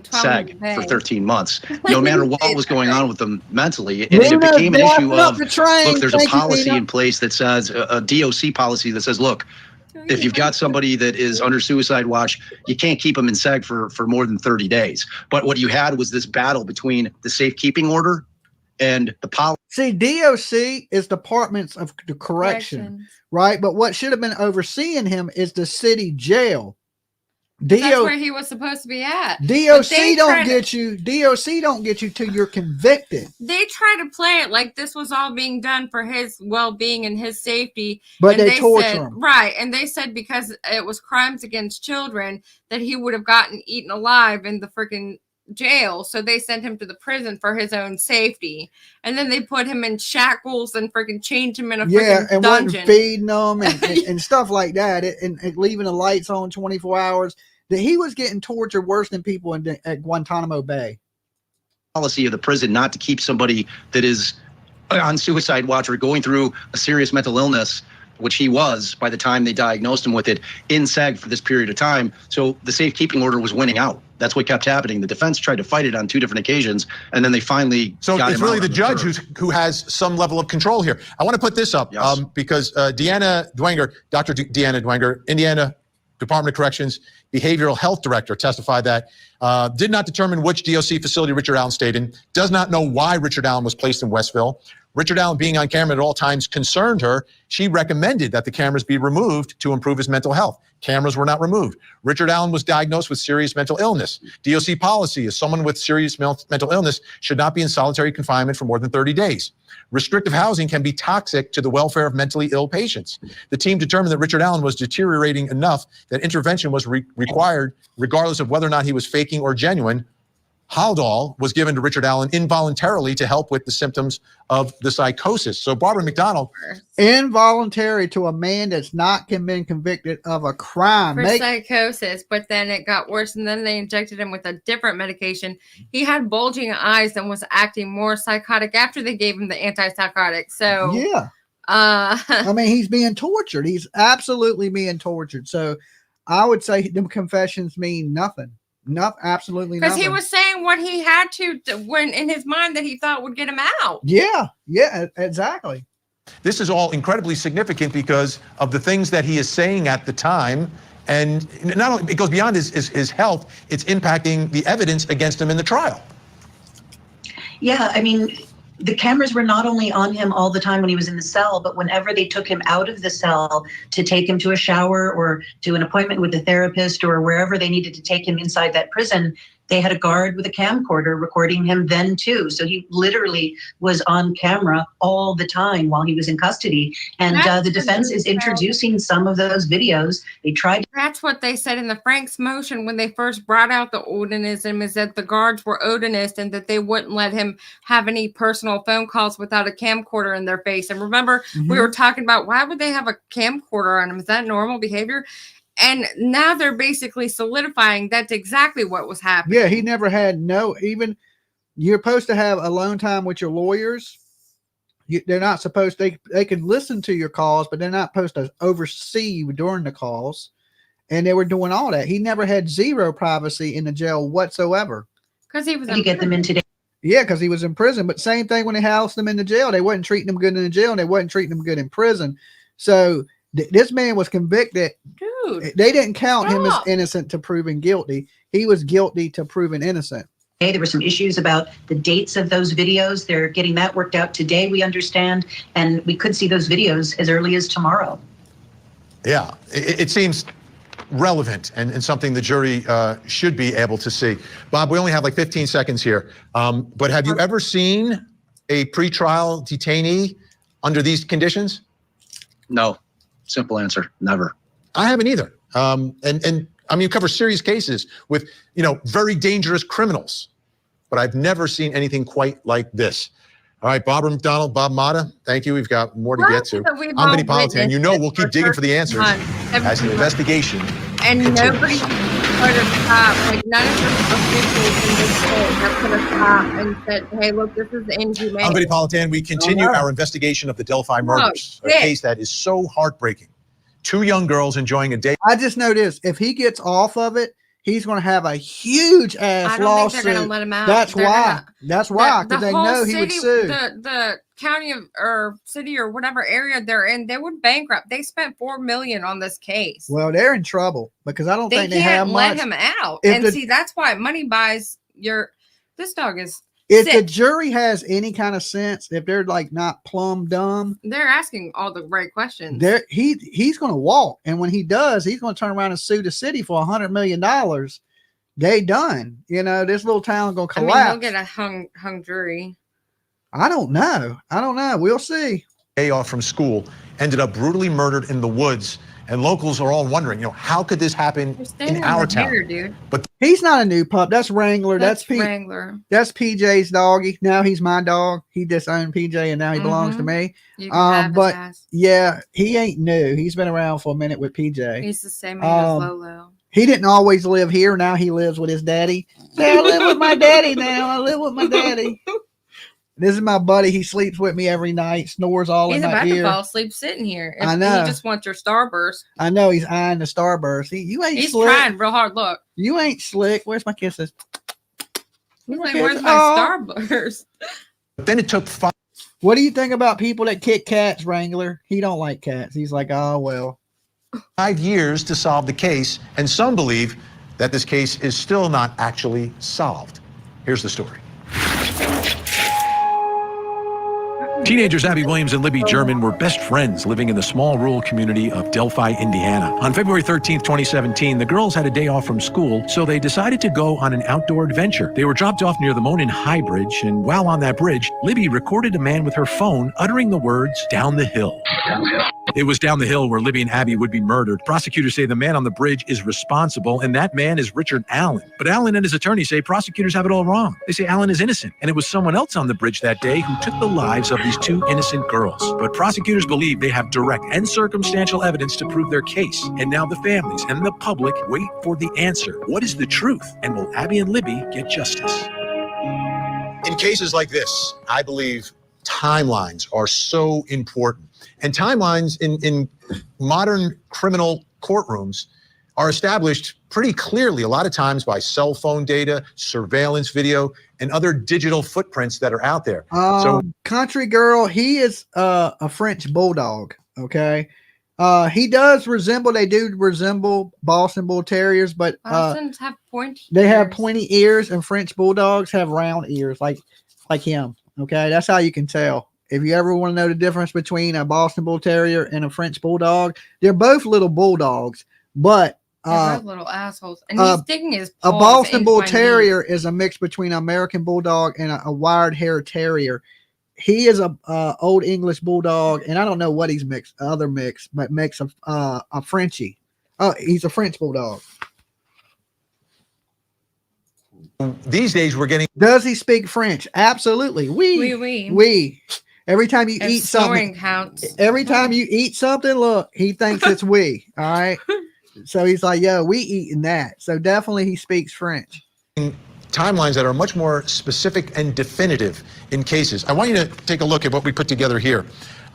SAG for 13 months. No matter what was going on with him mentally, and it became an issue of, look, there's a policy in place that says, a DOC policy that says, look, if you've got somebody that is under suicide watch, you can't keep them in SAG for more than 30 days. But what you had was this battle between the safekeeping order And the policy. See, DOC is Departments of the Correction, Corrections. right? But what should have been overseeing him is the city jail. That's where he was supposed to be at. DOC don't get you. DOC don't get you till you're convicted. They try to play it like this was all being done for his well-being and his safety. But and they torture said, him. Right. And they said because it was crimes against children that he would have gotten eaten alive in the freaking jail. So they sent him to the prison for his own safety. And then they put him in shackles and freaking chained him in a freaking and dungeon. wasn't feeding them and stuff like that, and leaving the lights on 24 hours. That he was getting tortured worse than people at Guantanamo Bay. Policy of the prison not to keep somebody that is on suicide watch or going through a serious mental illness, which he was by the time they diagnosed him with it, in SAG for this period of time. So the safekeeping order was winning out. That's what kept happening. The defense tried to fight it on 2 different occasions, and then they finally got it's him really out the on judge third. who has some level of control here. I want to put this up Yes. because Deanna Dwenger, Dr. Deanna Dwenger, Indiana Department of Corrections Behavioral Health Director, testified that did not determine which DOC facility Richard Allen stayed in, does not know why Richard Allen was placed in Westville. Richard Allen being on camera at all times concerned her. She recommended that the cameras be removed to improve his mental health. Cameras were not removed. Richard Allen was diagnosed with serious mental illness. DOC policy is someone with serious mental illness should not be in solitary confinement for more than 30 days. Restrictive housing can be toxic to the welfare of mentally ill patients. The team determined that Richard Allen was deteriorating enough that intervention was required, regardless of whether or not he was faking or genuine. Haldol was given to Richard Allen involuntarily to help with the symptoms of the psychosis. So Barbara McDonald. Involuntary to a man that's not been convicted of a crime. For psychosis, but then it got worse, and then they injected him with a different medication. He had bulging eyes and was acting more psychotic after they gave him the antipsychotic. So yeah. I mean, he's being tortured. He's absolutely being tortured. So I would say them confessions mean nothing. Absolutely nothing. Because he was saying what he had to when in his mind that he thought would get him out. Yeah, exactly. This is all incredibly significant because of the things that he is saying at the time. And not only it goes beyond his health, it's impacting the evidence against him in the trial. Yeah, I mean, the cameras were not only on him all the time when he was in the cell, but whenever they took him out of the cell to take him to a shower or to an appointment with a therapist or wherever they needed to take him inside that prison, they had a guard with a camcorder recording him then too. So he literally was on camera all the time while he was in custody. And the defense is introducing some of those videos. They tried. That's what they said in the Frank's motion when they first brought out the Odinism, is that the guards were Odinist and that they wouldn't let him have any personal phone calls without a camcorder in their face. And remember, we were talking about why would they have a camcorder on him? Is that normal behavior? And now they're basically solidifying that's exactly what was happening. Yeah, he never had even you're supposed to have alone time with your lawyers. They're not supposed, they can listen to your calls, but they're not supposed to oversee you during the calls. And they were doing all that. He never had zero privacy in the jail whatsoever. Because he was to get them in today. Yeah, because he was in prison. But same thing when they housed him in the jail. They wasn't treating him good in the jail, and they wasn't treating him good in prison. So this man was convicted. Dude, they didn't count him as innocent to proving guilty. He was guilty to proving innocent. There were some issues about the dates of those videos. They're getting that worked out today, we understand, and we could see those videos as early as tomorrow. Yeah, it seems relevant and something the jury should be able to see. Bob, we only have like 15 seconds here, but have you ever seen a pretrial detainee under these conditions? No. Simple answer, never. I haven't either. And I mean, you cover serious cases with, very dangerous criminals, but I've never seen anything quite like this. All right, Barbara McDonald, Bob Mata, thank you. We've got more to get to. I'm Vinnie Politan. We'll keep digging for the answers as an investigation. And nobody put a stop. Like none of the officials in this state have put a stop and said, "Hey, look, this is inhumane." I'm Vinnie Politan. We continue our investigation of the Delphi murders, a case that is so heartbreaking. 2 young girls enjoying a day. I just know this: if he gets off of it, he's going to have a huge ass lawsuit. I don't think they're going to let him out. That's why, because they know he would sue. The county or city or whatever area they're in, they would bankrupt. They spent $4 million on this case. Well, they're in trouble because I don't think they have much. They can't let him out. And see, that's why money buys your. This dog is If the Sick. jury has any kind of sense, if they're like not plumb dumb, They're asking all the right questions. he's going to walk, and when he does, he's going to turn around and sue the city for $100 million. They done. You know, this little town going to collapse. I mean, he'll get a hung jury. I don't know. We'll see. Day off from school, ended up brutally murdered in the woods. And locals are all wondering, how could this happen in our town? Here, dude. But he's not a new pup. That's Wrangler. That's Wrangler. That's PJ's doggy. Now he's my dog. He disowned PJ, and now he belongs to me. You can have but his ass. yeah, he ain't new. He's been around for a minute with PJ. He's the same age as Lolo. He didn't always live here. Now he lives with his daddy. I live with my daddy now. I live with my daddy. This is my buddy. He sleeps with me every night, snores all in my ear. He's about to fall asleep sitting here. I know. He just wants your starburst. I know. He's eyeing the starburst. He's slick. Trying real hard. Look. You ain't slick. Where's my kisses? He's like, where's my starburst? But then it took 5. What do you think about people that kick cats, Wrangler? He don't like cats. He's like, oh, well. 5 years to solve the case, and some believe that this case is still not actually solved. Here's the story. Teenagers Abby Williams and Libby German were best friends living in the small rural community of Delphi, Indiana. On February 13th, 2017, the girls had a day off from school, so they decided to go on an outdoor adventure. They were dropped off near the Monon High Bridge, and while on that bridge, Libby recorded a man with her phone uttering the words, "down the hill." It was down the hill where Libby and Abby would be murdered. Prosecutors say the man on the bridge is responsible, and that man is Richard Allen. But Allen and his attorney say prosecutors have it all wrong. They say Allen is innocent, and it was someone else on the bridge that day who took the lives of these 2 innocent girls. But prosecutors believe they have direct and circumstantial evidence to prove their case. And now the families and the public wait for the answer. What is the truth? And will Abby and Libby get justice? In cases like this, I believe timelines are so important. And timelines in modern criminal courtrooms are established pretty clearly, a lot of times by cell phone data, surveillance video, and other digital footprints that are out there. So, Country Girl, he is a French bulldog, okay? They do resemble Boston Bull Terriers, but Bostons have pointy they ears. have pointy ears, and French Bulldogs have round ears, like him, okay? That's how you can tell. If you ever want to know the difference between a Boston Bull Terrier and a French Bulldog, they're both little bulldogs, but they're both little assholes. And he's sticking his a paws Boston into Bull my Terrier is a mix between an American Bulldog and a wired hair terrier. He is a old English Bulldog, and I don't know what he's mixed, but makes a Frenchie. Oh, he's a French Bulldog. these days we're getting. Does he speak French? Absolutely. Oui. Every time you eat something, counts. Every time you eat something, look, he thinks it's we. All right. So he's like, yo, we eating that. So definitely he speaks French. Timelines that are much more specific and definitive in cases. I want you to take a look at what we put together here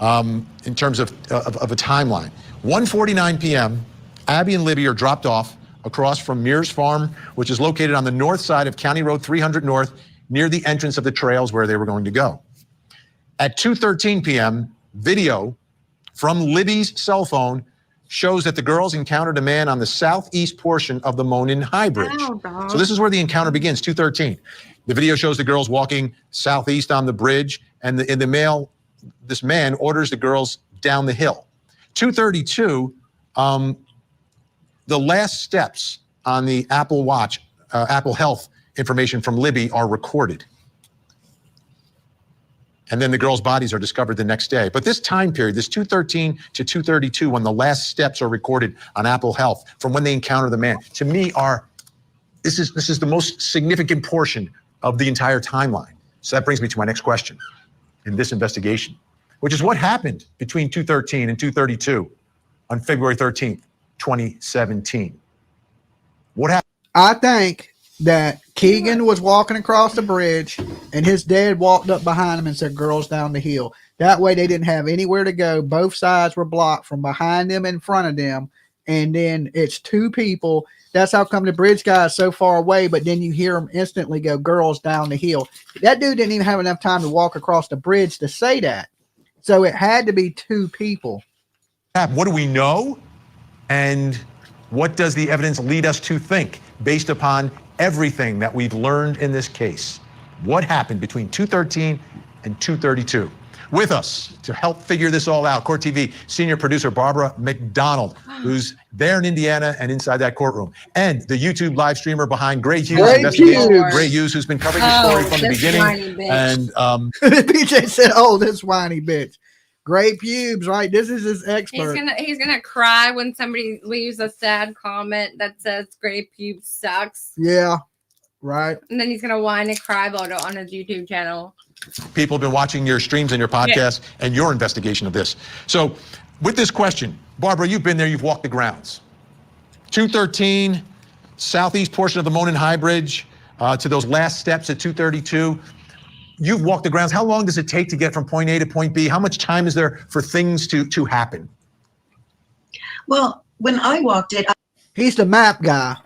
in terms of a timeline. 1:49 p.m., Abby and Libby are dropped off across from Mears Farm, which is located on the north side of County Road 300 North, near the entrance of the trails where they were going to go. At 2:13 p.m., video from Libby's cell phone shows that the girls encountered a man on the southeast portion of the Monon High Bridge. So this is where the encounter begins, 2:13. The video shows the girls walking southeast on the bridge, and this man orders the girls down the hill. 2:32, the last steps on the Apple Watch, Apple Health information from Libby are recorded. And then the girls' bodies are discovered the next day. But this time period, this 2:13 to 2:32, when the last steps are recorded on Apple Health from when they encounter the man, to me this is the most significant portion of the entire timeline. So that brings me to my next question in this investigation, which is what happened between 2:13 and 2:32 on February 13th, 2017. What happened? I think that Keegan was walking across the bridge and his dad walked up behind him and said, girls down the hill. That way they didn't have anywhere to go. Both sides were blocked from behind them and in front of them. And then it's two people. That's how come the bridge guy is so far away. But then you hear him instantly go, girls down the hill. That dude didn't even have enough time to walk across the bridge to say that. So it had to be two people. What do we know? And what does the evidence lead us to think based upon everything that we've learned in this case? What happened between 2:13 and 2:32? With us to help figure this all out, Court TV senior producer Barbara McDonald, who's there in Indiana and inside that courtroom, and the YouTube live streamer behind Gray Hughes Gray investigation. Hughes. Gray Hughes, who's been covering the story from the beginning. And BJ said, "Oh, this whiny bitch." Gray Pubes, right? This is his expert. He's gonna cry when somebody leaves a sad comment that says "Gray Pubes sucks." Yeah, right. And then he's gonna whine and cry about it on his YouTube channel. People have been watching your streams and your podcast and your investigation of this. So with this question, Barbara, you've been there, you've walked the grounds. 213, southeast portion of the Monon High Bridge to those last steps at 232. You've walked the grounds. How long does it take to get from point A to point B? How much time is there for things to happen? Well, when I walked it, He's the map guy,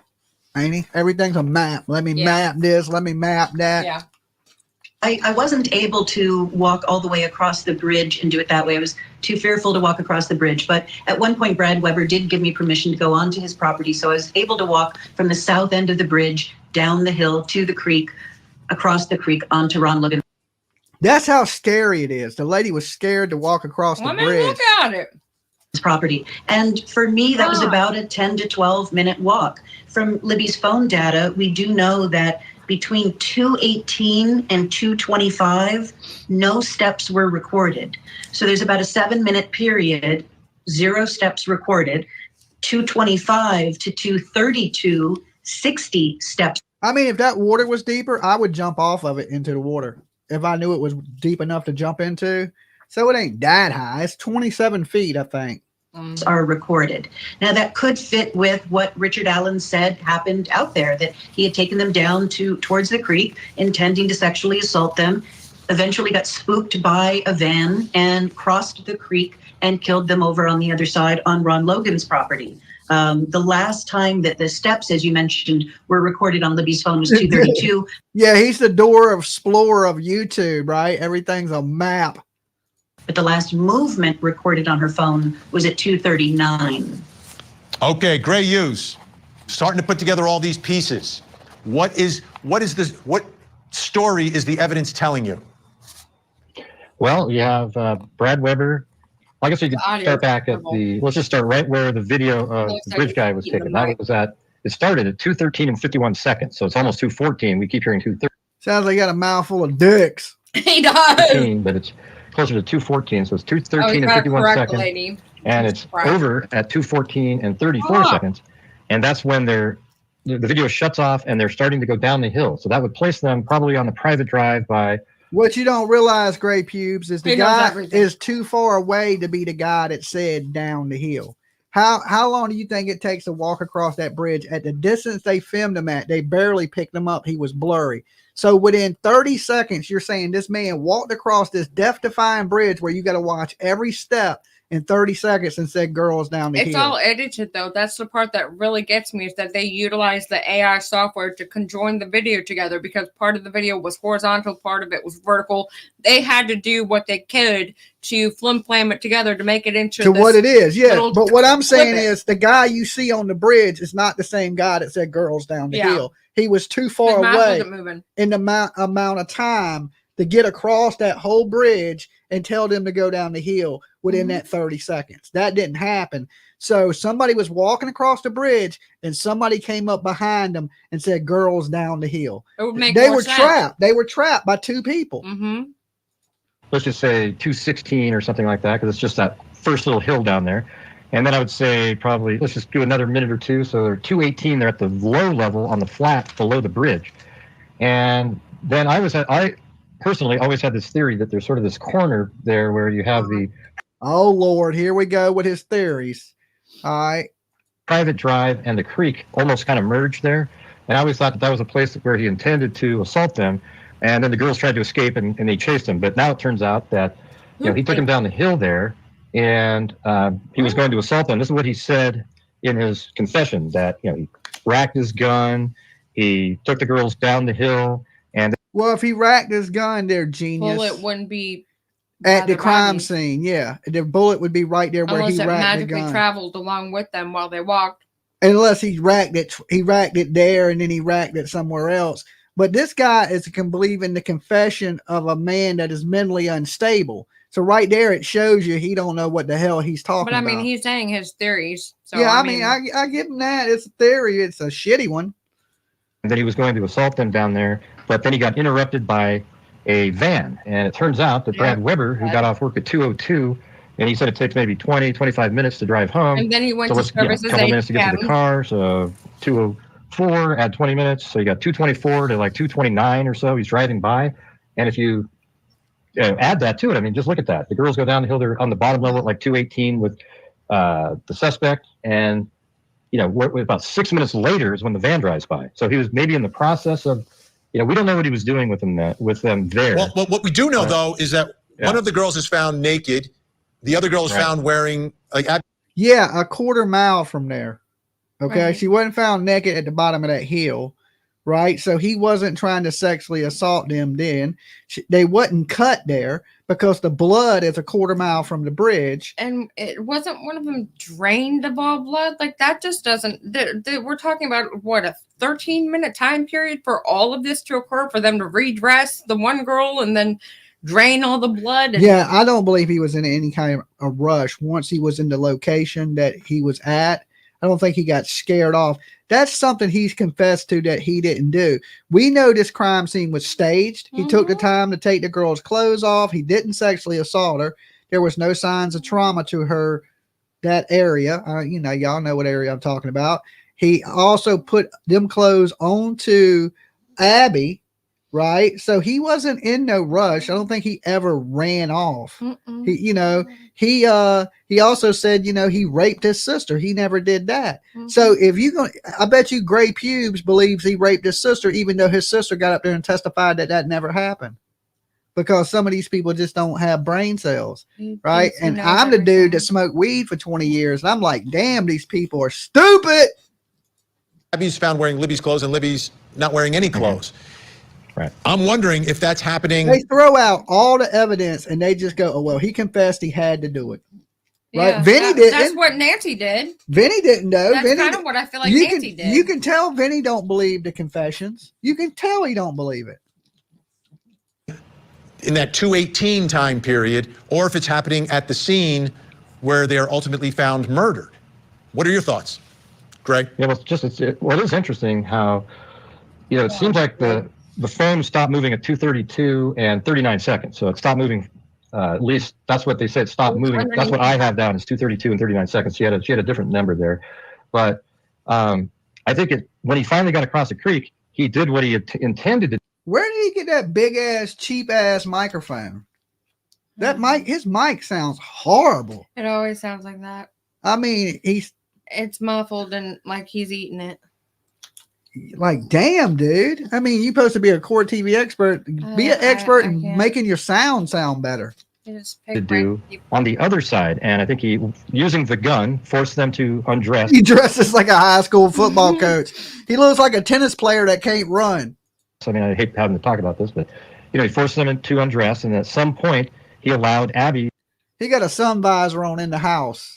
ain't he? Everything's a map. Let me map this, let me map that. Yeah. I wasn't able to walk all the way across the bridge and do it that way. I was too fearful to walk across the bridge. But at one point, Brad Weber did give me permission to go onto his property. So I was able to walk from the south end of the bridge, down the hill to the creek, across the creek onto Ron Logan. That's how scary it is. The lady was scared to walk across the bridge. Look at it. Property. And for me, that was about a 10 to 12 minute walk. From Libby's phone data, we do know that between 2:18 and 2:25, no steps were recorded. So there's about a 7-minute period, 0 steps recorded. 2:25 to 2:32, 60 steps. I mean, if that water was deeper, I would jump off of it into the water if I knew it was deep enough to jump into. So it ain't that high. It's 27 feet, I think. Are recorded. Now that could fit with what Richard Allen said happened out there, that he had taken them down towards the creek, intending to sexually assault them, eventually got spooked by a van and crossed the creek and killed them over on the other side on Ron Logan's property. The last time that the steps, as you mentioned, were recorded on Libby's phone was 2:32. Yeah, he's the door explorer of YouTube, right? Everything's a map. But the last movement recorded on her phone was at 2:39. Okay, Gray Hughes, starting to put together all these pieces. What story is the evidence telling you? Well, you have Brad Weber. I guess we could start back at let's just start right where the video of the bridge guy was taken. That was it started at 2:13 and 51 seconds. So it's almost 2:14. We keep hearing 2:13. Sounds like he got a mouthful of dicks. He does. But it's closer to 2:14. So it's 2:13 and 51 seconds. Lady. And it's over at 2:14 and 34 seconds. And that's when the video shuts off and they're starting to go down the hill. So that would place them probably on the private drive by. What you don't realize, Gray Pubes, is the guy is too far away to be the guy that said down the hill. How long do you think it takes to walk across that bridge? At the distance they filmed him at, they barely picked him up. He was blurry. So within 30 seconds, you're saying this man walked across this death-defying bridge where you got to watch every step in 30 seconds and said girls down the hill. It's all edited, though. That's the part that really gets me, is that they utilize the AI software to conjoin the video together, because part of the video was horizontal, part of it was vertical. They had to do what they could to flim-flam it together to make it into what it is. Yeah, but what I'm saying it. is the guy you see on the bridge is not the same guy that said girls down the hill. He was too far away in the amount of time to get across that whole bridge and tell them to go down the hill within that 30 seconds. That didn't happen. So somebody was walking across the bridge and somebody came up behind them and said girls down the hill. It would make they more were sense. trapped. They were trapped by two people. Let's just say 2:16 or something like that, because it's just that first little hill down there. And then I would say probably, let's just do another minute or two. So they're 2:18. They're at the low level on the flat below the bridge. And then I personally always had this theory that there's sort of this corner there where you have the. Oh, Lord, here we go with his theories. All right. Private drive and the creek almost kind of merged there. And I always thought that was a place where he intended to assault them. And then the girls tried to escape and they chased him. But now it turns out that he took him down the hill there. And he was going to assault them. This is what he said in his confession, that he racked his gun, he took the girls down the hill, and well, if he racked his gun, they're genius. Bullet wouldn't be at the crime scene. Yeah, the bullet would be right there where unless he it racked the magically gun. traveled along with them while they walked. Unless he racked it there and then he racked it somewhere else. But this guy is believing the confession of a man that is mentally unstable. So right there, it shows you he don't know what the hell he's talking But I about. mean, he's saying his theories. So yeah, I mean, I give him that. It's a theory. It's a shitty one. And that he was going to assault them down there, but then he got interrupted by a van. And it turns out that Brad Weber, who got off work at 2:02, and he said it takes maybe 20, 25 minutes to drive home. And then he went to services a couple minutes to get to the car. So 2:04, add 20 minutes. So you got 2:24 to like 2:29 or so. He's driving by. And if you add that to it, I mean, just look at that. The girls go down the hill. They're on the bottom level at like 2:18 with the suspect. And, you know, about 6 minutes later is when the van drives by. So he was maybe in the process of, you know, we don't know what he was doing with them there. Well, what we do know, though, is that one of the girls is found naked. The other girl is found wearing like a quarter mile from there. Okay, Right. she wasn't found naked at the bottom of that hill, right? So he wasn't trying to sexually assault them. Then they wasn't cut there because the blood is a quarter mile from the bridge. And it wasn't one of them drained of all blood. Like that just doesn't. We're talking about what, a 13-minute time period for all of this to occur, for them to redress the one girl and then drain all the blood. And Yeah, I don't believe he was in any kind of a rush once he was in the location that he was at. I don't think he got scared off. That's something he's confessed to that he didn't do. We know this crime scene was staged. He took the time to take the girl's clothes off. He didn't sexually assault her. There was no signs of trauma to her, that area. You know, y'all know what area I'm talking about. He also put them clothes onto Abby, right? So he wasn't in no rush. I don't think he ever ran off. He also said, you know, he raped his sister. He never did that. So if you going, I bet you Gray Pubes believes he raped his sister, even though his sister got up there and testified that that never happened. Because some of these people just don't have brain cells, right? And I'm the dude that smoked weed for 20 years. And I'm like, damn, these people are stupid. Abby's found wearing Libby's clothes and Libby's not wearing any clothes. Right. I'm wondering if that's happening. They throw out all the evidence and they just go, oh, well, he confessed he had to do it. Right? Yeah, Vinny didn't. That's what Nancy did. Vinny didn't know. That's kind of what I feel like Nancy did. You can tell Vinny don't believe the confessions. You can tell he don't believe it. In that 2:18 time period, or if it's happening at the scene where they are ultimately found murdered. What are your thoughts, Greg? Yeah, well, it is interesting how, you know, it seems like the phone stopped moving at 2:32 and 39 seconds. So it stopped moving. At least that's what they said. Stopped moving. That's what I have down is 2:32 and 39 seconds. She had a different number there, but I think when he finally got across the creek, he did what he intended to. Where did he get that big ass, cheap ass microphone? That mic, his mic sounds horrible. It always sounds like that. I mean, it's muffled and like he's eating it. Like, damn, dude. I mean, you're supposed to be a core TV expert. Be an expert in making your sound better. To do on the other side, and I think he, using the gun, forced them to undress. He dresses like a high school football coach. He looks like a tennis player that can't run. I mean, I hate having to talk about this, but, you know, he forced them to undress, and at some point, he allowed Abby. He got a sun visor on in the house.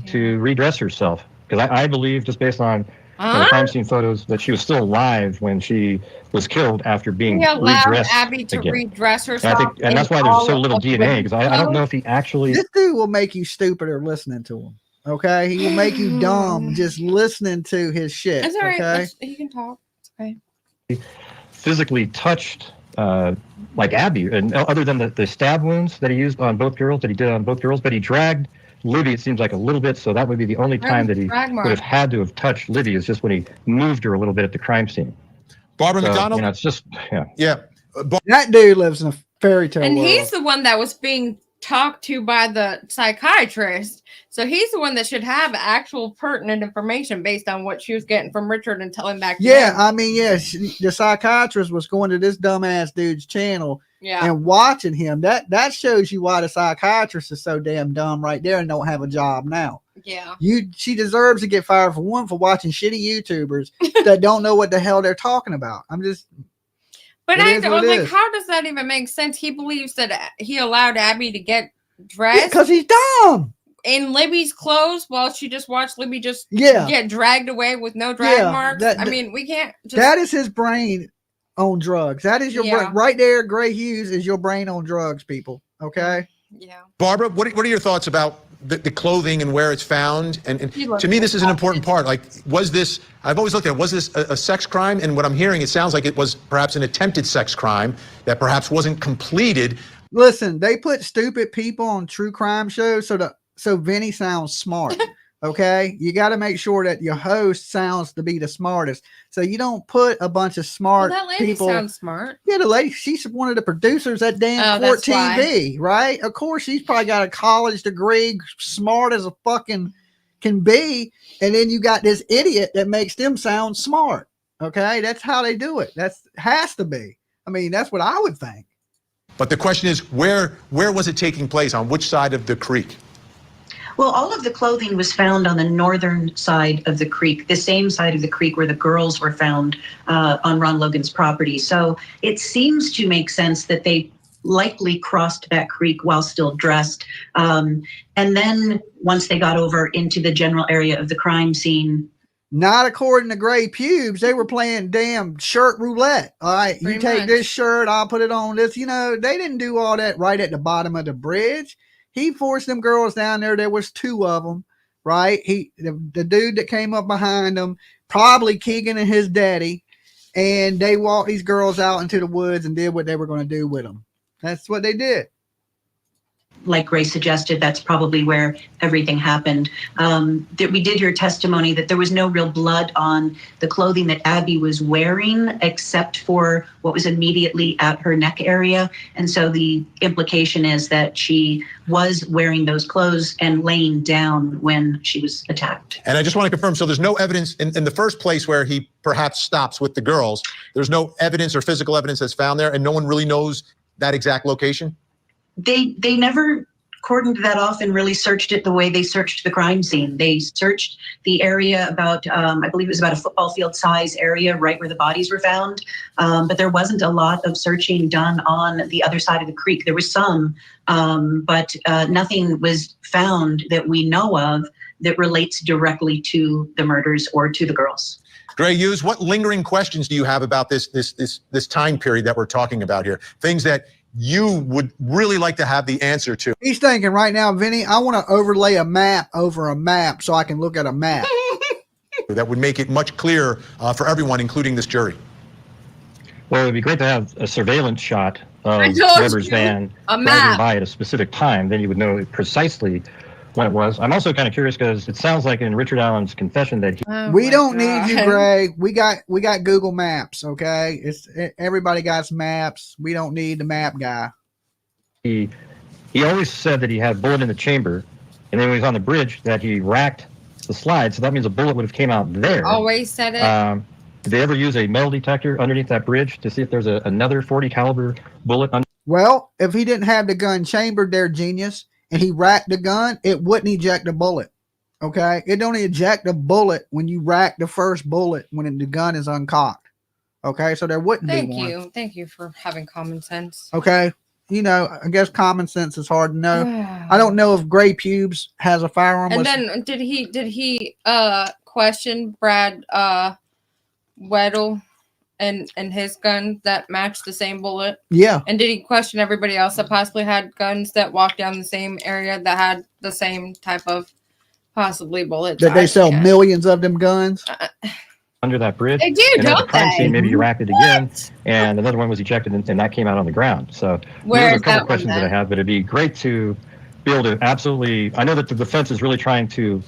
To redress herself, because I believe, just based on the crime scene photos, that she was still alive when she was killed after being redressed. Abby to redress herself. And that's why there's so little DNA, because I don't know if he actually. This dude will make you stupider listening to him. Okay, he will make you dumb just listening to his shit. It's all right. Okay, he can talk. It's okay. Physically touched like Abby, and other than the stab wounds that he used on both girls, but he dragged Libby, it seems like, a little bit, so that would be the only time that he would have had to have touched Libby, is just when he moved her a little bit at the crime scene. Barbara McDonald? You know, it's just, that dude lives in a fairy tale And world. he's the one that was being talked to by the psychiatrist. So he's the one that should have actual pertinent information based on what she was getting from Richard and telling back to him. I mean, the psychiatrist was going to this dumbass dude's channel and watching him. That shows you why the psychiatrist is so damn dumb right there and don't have a job now. Yeah. She deserves to get fired for watching shitty YouTubers that don't know what the hell they're talking about. But I don't like, how does that even make sense? He believes that he allowed Abby to get dressed because he's dumb in Libby's clothes while she just watched Libby just get dragged away with no drag marks. We can't. That is his brain. on drugs. That is your brain right there. Gray Hughes is your brain on drugs, people. Okay. Yeah. Barbara, what are your thoughts about the clothing and where it's found? And to me, this is an important part. Like, was this, I've always looked at it, was this a sex crime? And what I'm hearing, it sounds like it was perhaps an attempted sex crime that perhaps wasn't completed. Listen, they put stupid people on true crime shows so Vinny sounds smart. Okay, you got to make sure that your host sounds to be the smartest. So you don't put a bunch of smart That lady people. sounds smart. Yeah, the lady, she's one of the producers at damn Court TV, right? Of course, she's probably got a college degree, smart as a fucking can be. And then you got this idiot that makes them sound smart. Okay, that's how they do it. That's has to be. I mean, that's what I would think. But the question is, where was it taking place? On which side of the creek? Well, all of the clothing was found on the northern side of the creek, the same side of the creek where the girls were found on Ron Logan's property. So it seems to make sense that they likely crossed that creek while still dressed. And then once they got over into the general area of the crime scene. Not according to Gray Pubes. They were playing damn shirt roulette. All right, you take this shirt, I'll put it on this. You know, they didn't do all that right at the bottom of the bridge. He forced them girls down there. There was two of them, right? The dude that came up behind them, probably Keegan and his daddy, and they walked these girls out into the woods and did what they were going to do with them. That's what they did. Like Grace suggested, that's probably where everything happened. That we did hear testimony that there was no real blood on the clothing that Abby was wearing, except for what was immediately at her neck area. And so the implication is that she was wearing those clothes and laying down when she was attacked. And I just want to confirm, so there's no evidence in the first place where he perhaps stops with the girls. There's no evidence or physical evidence that's found there, and no one really knows that exact location? They never cordoned that off and really searched it the way they searched the crime scene. They searched the area about, I believe it was about a football field size area right where the bodies were found. But there wasn't a lot of searching done on the other side of the creek. There was some, but nothing was found that we know of that relates directly to the murders or to the girls. Gray Hughes, what lingering questions do you have about this time period that we're talking about here? Things that you would really like to have the answer to. He's thinking right now, Vinny, I want to overlay a map over a map so I can look at a map. That would make it much clearer for everyone, including this jury. Well, it'd be great to have a surveillance shot of Weber's van driving by at a specific time. Then you would know precisely when it was. I'm also kind of curious because it sounds like in Richard Allen's confession that we don't need you, Gray. We got Google Maps. Okay, everybody got maps. We don't need the map guy. He always said that he had a bullet in the chamber, and then when he was on the bridge that he racked the slide. So that means a bullet would have came out there. Always said it. Did they ever use a metal detector underneath that bridge to see if there's another .40 caliber bullet? Well, if he didn't have the gun chambered there, genius, and he racked the gun, it wouldn't eject a bullet. Okay? It don't eject a bullet when you rack the first bullet when the gun is uncocked. Okay? So there wouldn't be one. Thank you for having common sense. Okay? You know, I guess common sense is hard to know. I don't know if Gray Pubes has a firearm. And then did he question Brad Weddle and his gun that matched the same bullet? Yeah. And did he question everybody else that possibly had guns that walked down the same area that had the same type of possibly bullet? That they sell millions of them guns? Under that bridge. They do, and don't the crime they? scene, maybe you racked it again, and another one was ejected, and that came out on the ground. So those are a couple questions that I have, but it'd be great to be able to absolutely. I know that the defense is really trying to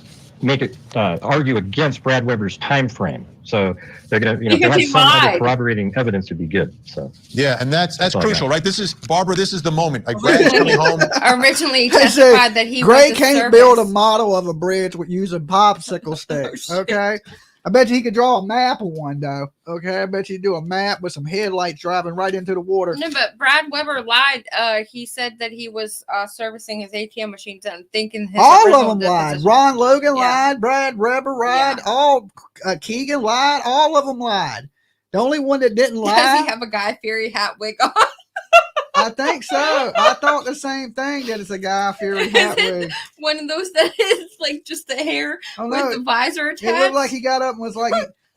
make it argue against Brad Weber's time frame. So they're going to, if they have some other corroborating evidence, would be good. So yeah, and that's crucial, right? This is Barbara. This is the moment. Like Brad's coming home. Originally testified that he Gray can't build a model of a bridge with using popsicle sticks. Okay. I bet you he could draw a map of one, though. Okay, I bet you do a map with some headlights driving right into the water. No, but Brad Weber lied. He said that he was servicing his ATM machines and thinking his all of them lied. Ron Logan lied. Brad Weber lied. All Keegan lied. All of them lied. The only one that didn't lie. Does he have a Guy Fieri hat wig on? I think so. I thought the same thing, that it's a Guy Fieri hat wig. One of those that is like just the hair with the visor attached. It looked like he got up and was like,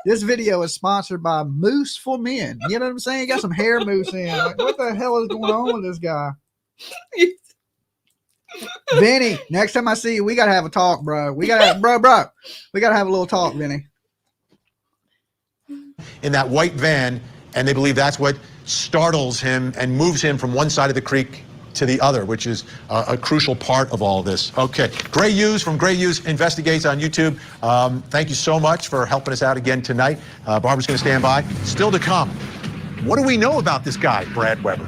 This video is sponsored by Moose for Men. You know what I'm saying? You got some hair mousse in. Like, what the hell is going on with this guy? Vinny, next time I see you, we gotta have a talk, bro. We gotta have a little talk, Vinny. In that white van, and they believe that's what startles him and moves him from one side of the creek to the other, which is a crucial part of all this. Okay, Gray Hughes from Gray Hughes Investigates on YouTube. Thank you so much for helping us out again tonight. Barbara's going to stand by. Still to come. What do we know about this guy, Brad Weber?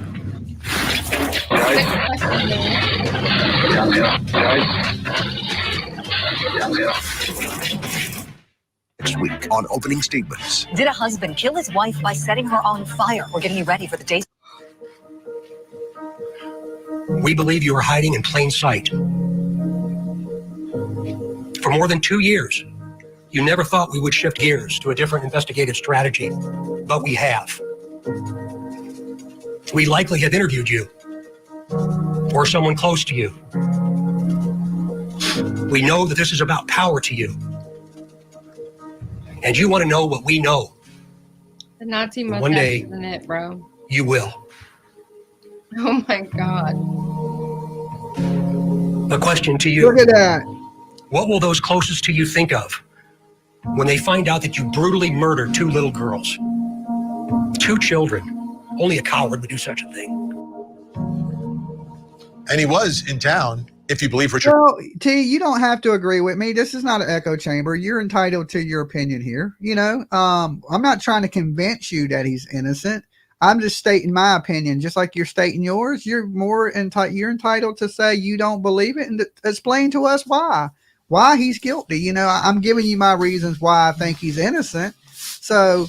Next week on Opening Statements. Did a husband kill his wife by setting her on fire? We're getting you ready for the day. We believe you are hiding in plain sight. For more than 2 years, you never thought we would shift gears to a different investigative strategy, but we have. We likely have interviewed you, or someone close to you. We know that this is about power to you, and you want to know what we know. The Nazi One mustache day- isn't it, bro? You will. Oh my God. A question to you. Look at that. What will those closest to you think of when they find out that you brutally murdered 2 little girls? 2 children. Only a coward would do such a thing. And he was in town, if you believe Richard. Well, T, you don't have to agree with me. This is not an echo chamber. You're entitled to your opinion here. You know, I'm not trying to convince you that he's innocent. I'm just stating my opinion, just like you're stating yours. You're entitled to say you don't believe it and to explain to us why he's guilty. You know, I'm giving you my reasons why I think he's innocent. So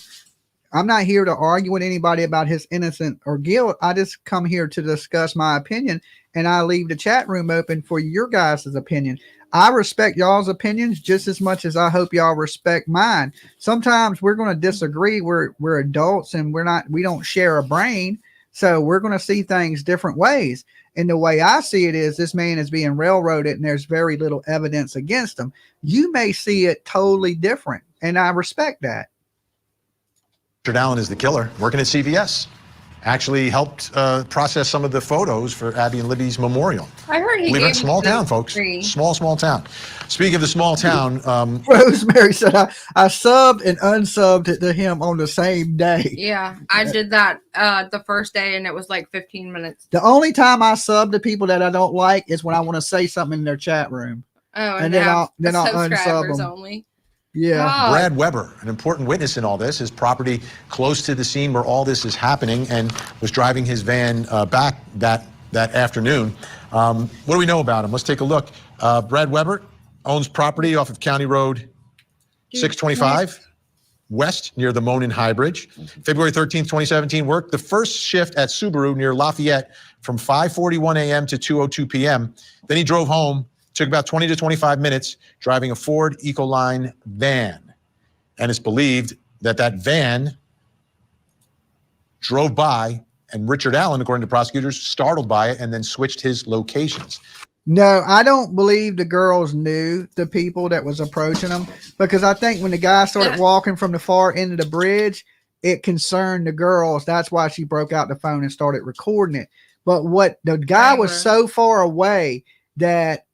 I'm not here to argue with anybody about his innocence or guilt. I just come here to discuss my opinion, and I leave the chat room open for your guys' opinion. I respect y'all's opinions just as much as I hope y'all respect mine. Sometimes we're going to disagree. We're adults and we don't share a brain. So we're going to see things different ways. And the way I see it is this man is being railroaded and there's very little evidence against him. You may see it totally different. And I respect that. Richard Allen is the killer, working at CVS. Actually helped process some of the photos for Abby and Libby's memorial. I heard he Live in a gave small them town, folks. free. Small town. Speaking of the small town, Rosemary said I subbed and unsubbed to him on the same day. Yeah, I did that the first day, and it was like 15 minutes. The only time I sub to people that I don't like is when I want to say something in their chat room. Oh, And then I'll unsub subscribers them. only. Yeah. God. Brad Weber, an important witness in all this, his property close to the scene where all this is happening, and was driving his van back that afternoon. What do we know about him? Let's take a look. Brad Weber owns property off of County Road 625 West near the Monon High Bridge. February 13th, 2017, worked the first shift at Subaru near Lafayette from 5:41 a.m. to 2:02 p.m. Then he drove home. Took about 20 to 25 minutes driving a Ford Ecoline van. And it's believed that van drove by, and Richard Allen, according to prosecutors, startled by it and then switched his locations. No, I don't believe the girls knew the people that was approaching them, because I think when the guy started walking from the far end of the bridge, it concerned the girls. That's why she broke out the phone and started recording it. But what the guy was so far away that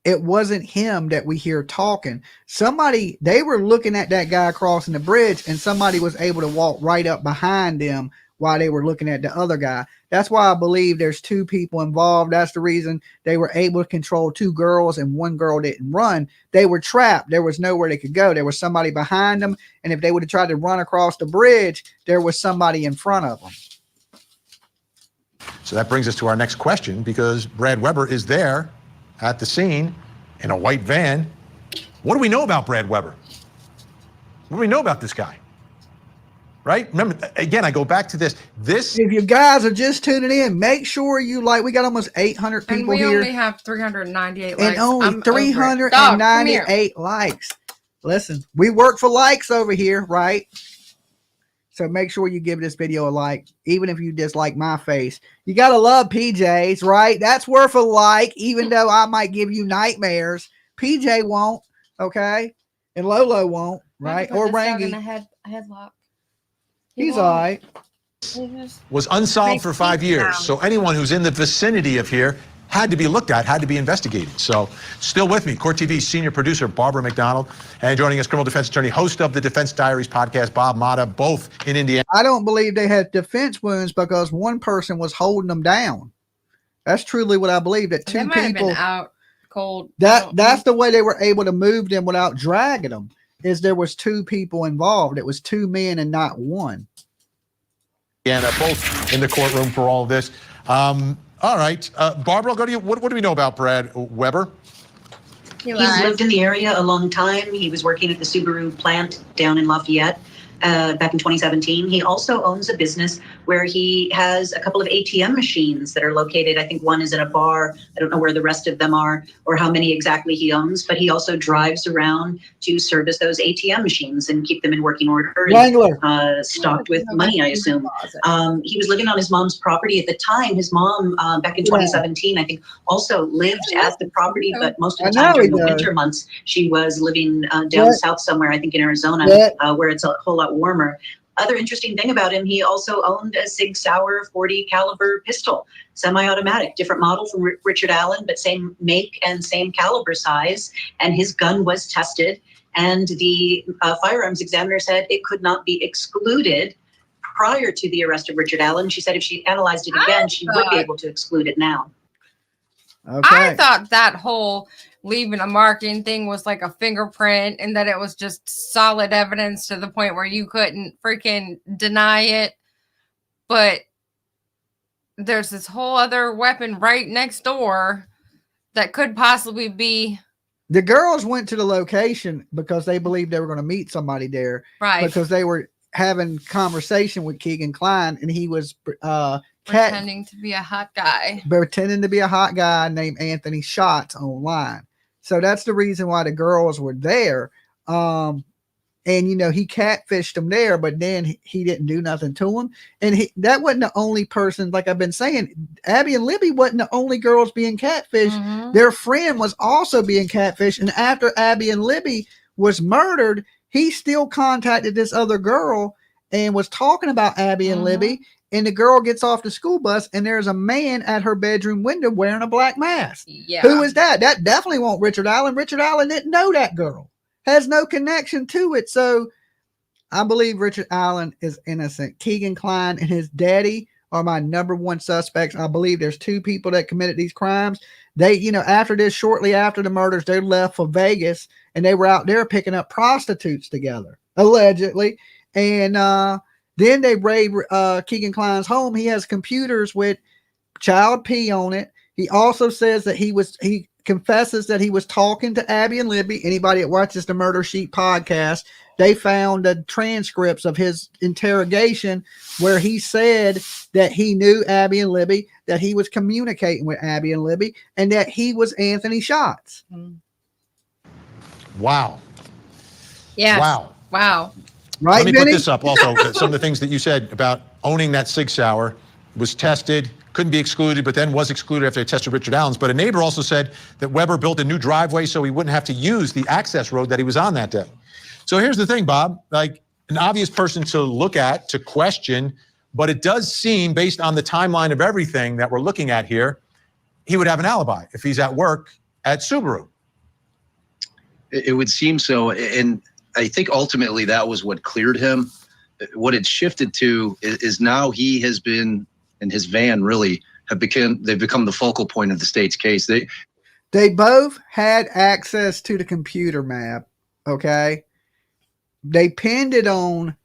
it wasn't him that we hear talking. They were looking at that guy crossing the bridge, and somebody was able to walk right up behind them while they were looking at the other guy. That's why I believe there's 2 people involved. That's the reason they were able to control 2 girls and 1 girl didn't run. They were trapped. There was nowhere they could go. There was somebody behind them, and if they would have tried to run across the bridge, there was somebody in front of them. So that brings us to our next question, because Brad Weber is there at the scene in a white van. What do we know about Brad Weber? What do we know about this guy? Right? Remember, again, I go back to this. If you guys are just tuning in, make sure you like. We got almost 800 people And we here. only have 398 likes. And only I'm over it. 398 likes. Listen, we work for likes over here, right? So make sure you give this video a like, even if you dislike my face. You got to love PJs, right? That's worth a like, even though I might give you nightmares. PJ won't, okay? and Lolo won't, right? Put Or this dog in Rangy. a headlock. He's all right. Was unsolved for Makes 5 me years. sound. So anyone who's in the vicinity of here had to be looked at, had to be investigated. So still with me, Court TV's senior producer, Barbara McDonald, and joining us, criminal defense attorney, host of the Defense Diaries podcast, Bob Mata, both in Indiana. I don't believe they had defense wounds because one person was holding them down. That's truly what I believe. That They two might have been people. out cold. That's the way they were able to move them without dragging them. Is there was two people involved. It was two men and not one. And both in the courtroom for all of this. All right, Barbara, I'll go to you. What do we know about Brad Weber? He's lived in the area a long time. He was working at the Subaru plant down in Lafayette back in 2017. He also owns a business where he has a couple of ATM machines that are located. I think one is in a bar. I don't know where the rest of them are or how many exactly he owns, but he also drives around to service those ATM machines and keep them in working order. Wrangler. Stocked with money, I assume. He was living on his mom's property at the time. His mom, back in 2017, I think, also lived at the property, but most of the time during the winter months, she was living down south somewhere, I think in Arizona, where it's a whole lot warmer. Other interesting thing about him, he also owned a Sig Sauer 40 caliber pistol, semi-automatic, different model from Richard Allen, but same make and same caliber size. And his gun was tested, and the firearms examiner said it could not be excluded prior to the arrest of Richard Allen. She said if she analyzed it again, she would be able to exclude it now. Okay. I thought that whole leaving a marking thing was like a fingerprint and that it was just solid evidence to the point where you couldn't freaking deny it. But there's this whole other weapon right next door that could possibly be. The girls went to the location because they believed they were going to meet somebody there. Right. Because they were having conversation with Keegan Klein, and he was pretending to be a hot guy. Pretending to be a hot guy named Anthony Schatz online. So that's the reason why the girls were there. And, you know, he catfished them there, but then he didn't do nothing to them. And that wasn't the only person, like I've been saying, Abby and Libby wasn't the only girls being catfished. Mm-hmm. Their friend was also being catfished. And after Abby and Libby was murdered, he still contacted this other girl and was talking about Abby and Libby. And the girl gets off the school bus, and there's a man at her bedroom window wearing a black mask. Yeah. Who is that? That definitely won't Richard Allen. Richard Allen didn't know that girl. Has no connection to it. So I believe Richard Allen is innocent. Keegan Klein and his daddy are my number one suspects. I believe there's two people that committed these crimes. They, you know, after this, shortly after the murders, they left for Vegas, and they were out there picking up prostitutes together, allegedly. And then they raid Keegan Klein's home. He has computers with child P on it. He also says that he confesses that he was talking to Abby and Libby. Anybody that watches the Murder Sheet podcast, they found the transcripts of his interrogation where he said that he knew Abby and Libby, that he was communicating with Abby and Libby, and that he was Anthony Schatz. Wow. Yeah. Wow. Right, Let me Vinnie? put this up also. Some of the things that you said about owning that Sig Sauer was tested, couldn't be excluded, but then was excluded after they tested Richard Allen's. But a neighbor also said that Weber built a new driveway so he wouldn't have to use the access road that he was on that day. So here's the thing, Bob, like an obvious person to look at, to question, but it does seem, based on the timeline of everything that we're looking at here, he would have an alibi if he's at work at Subaru. It would seem so. And I think ultimately that was what cleared him. What it shifted to is now he has been, and his van really they've become the focal point of the state's case. They both had access to the computer map. Okay. They pinned it on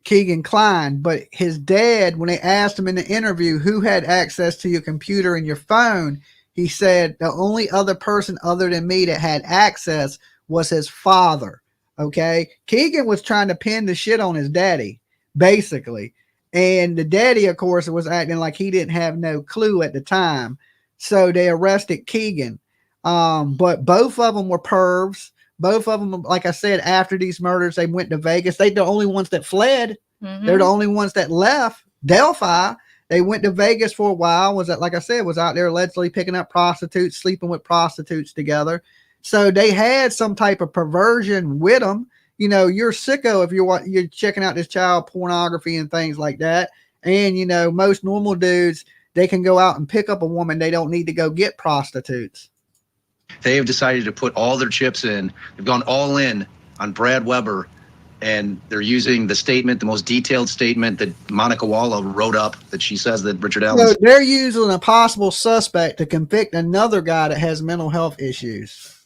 Keegan Klein, but his dad, when they asked him in the interview who had access to your computer and your phone, he said the only other person other than me that had access was his father. Okay. Keegan was trying to pin the shit on his daddy, basically. And the daddy, of course, was acting like he didn't have no clue at the time. So they arrested Keegan. But both of them were pervs. Both of them, like I said, after these murders, they went to Vegas. They're the only ones that fled. Mm-hmm. They're the only ones that left Delphi. They went to Vegas for a while. Was that, like I said, was out there allegedly picking up prostitutes, sleeping with prostitutes together. So they had some type of perversion with him. You know, you're sicko if you're checking out this child pornography and things like that. And, you know, most normal dudes, they can go out and pick up a woman. They don't need to go get prostitutes. They have decided to put all their chips in. They've gone all in on Brad Weber, and they're using the statement, the most detailed statement that Monica Walla wrote up, that she says that Richard Allen. So they're using a possible suspect to convict another guy that has mental health issues.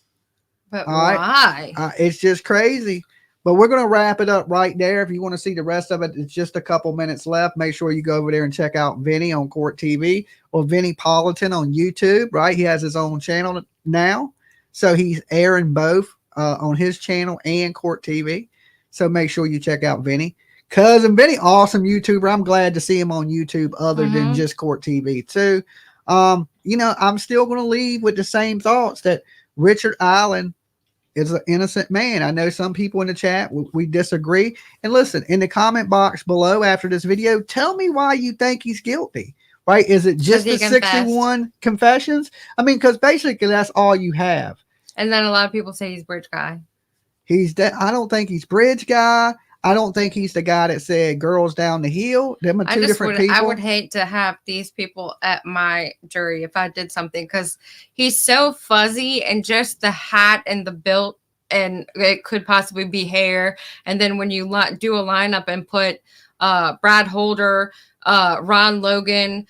But All why? right? It's just crazy. But we're going to wrap it up right there. If you want to see the rest of it, it's just a couple minutes left. Make sure you go over there and check out Vinnie on Court TV or Vinnie Politan on YouTube, right? He has his own channel now. So he's airing both on his channel and Court TV. So make sure you check out Vinnie. Cousin Vinnie, awesome YouTuber. I'm glad to see him on YouTube other than just Court TV too. You know, I'm still going to leave with the same thoughts that Richard Allen is an innocent man. I know some people in the chat, we disagree. And listen, in the comment box below after this video, tell me why you think he's guilty, right? Is it just the 61 confessions? I mean, because basically that's all you have. And then a lot of people say he's bridge guy. I don't think he's bridge guy. I don't think he's the guy that said girls down the hill. Them are two different people. I would hate to have these people at my jury if I did something, because he's so fuzzy, and just the hat and the build, and it could possibly be hair. And then when you do a lineup and put Brad Holder, Ron Logan,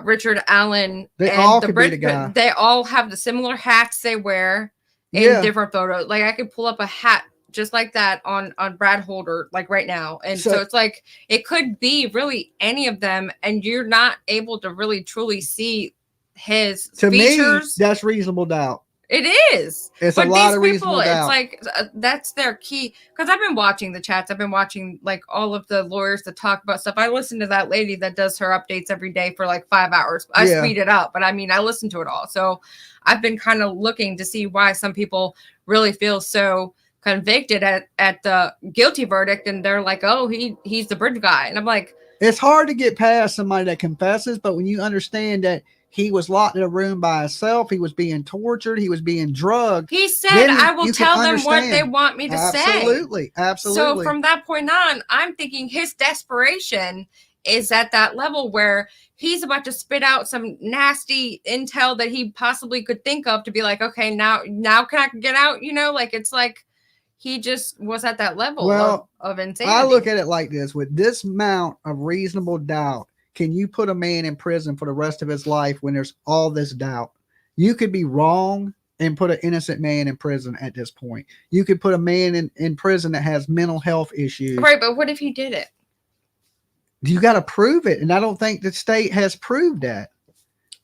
Richard Allen, they all could be the guy. They all have the similar hats they wear in different photos. Like I could pull up a hat just like that on Brad Holder, like right now. And so it's like, it could be really any of them, and you're not able to really truly see his features. Me, that's reasonable doubt. It is. It's a lot of reasonable doubt. It's like, that's their key. Because I've been watching the chats. I've been watching like all of the lawyers that talk about stuff. I listen to that lady that does her updates every day for like 5 hours. I speed it up, but I mean, I listen to it all. So I've been kind of looking to see why some people really feel so convicted at the guilty verdict, and they're like, oh, he's the bridge guy. And I'm like, it's hard to get past somebody that confesses, but when you understand that he was locked in a room by himself, he was being tortured, he was being drugged, he said, I will tell them what they want me to say. Absolutely. So from that point on, I'm thinking his desperation is at that level where he's about to spit out some nasty intel that he possibly could think of to be like, okay, now can I get out? You know, like, it's like he just was at that level of insanity. I look at it like this: with this amount of reasonable doubt, can you put a man in prison for the rest of his life when there's all this doubt? You could be wrong and put an innocent man in prison at this point. You could put a man in prison that has mental health issues. Right, but what if he did it? You got to prove it, and I don't think the state has proved that.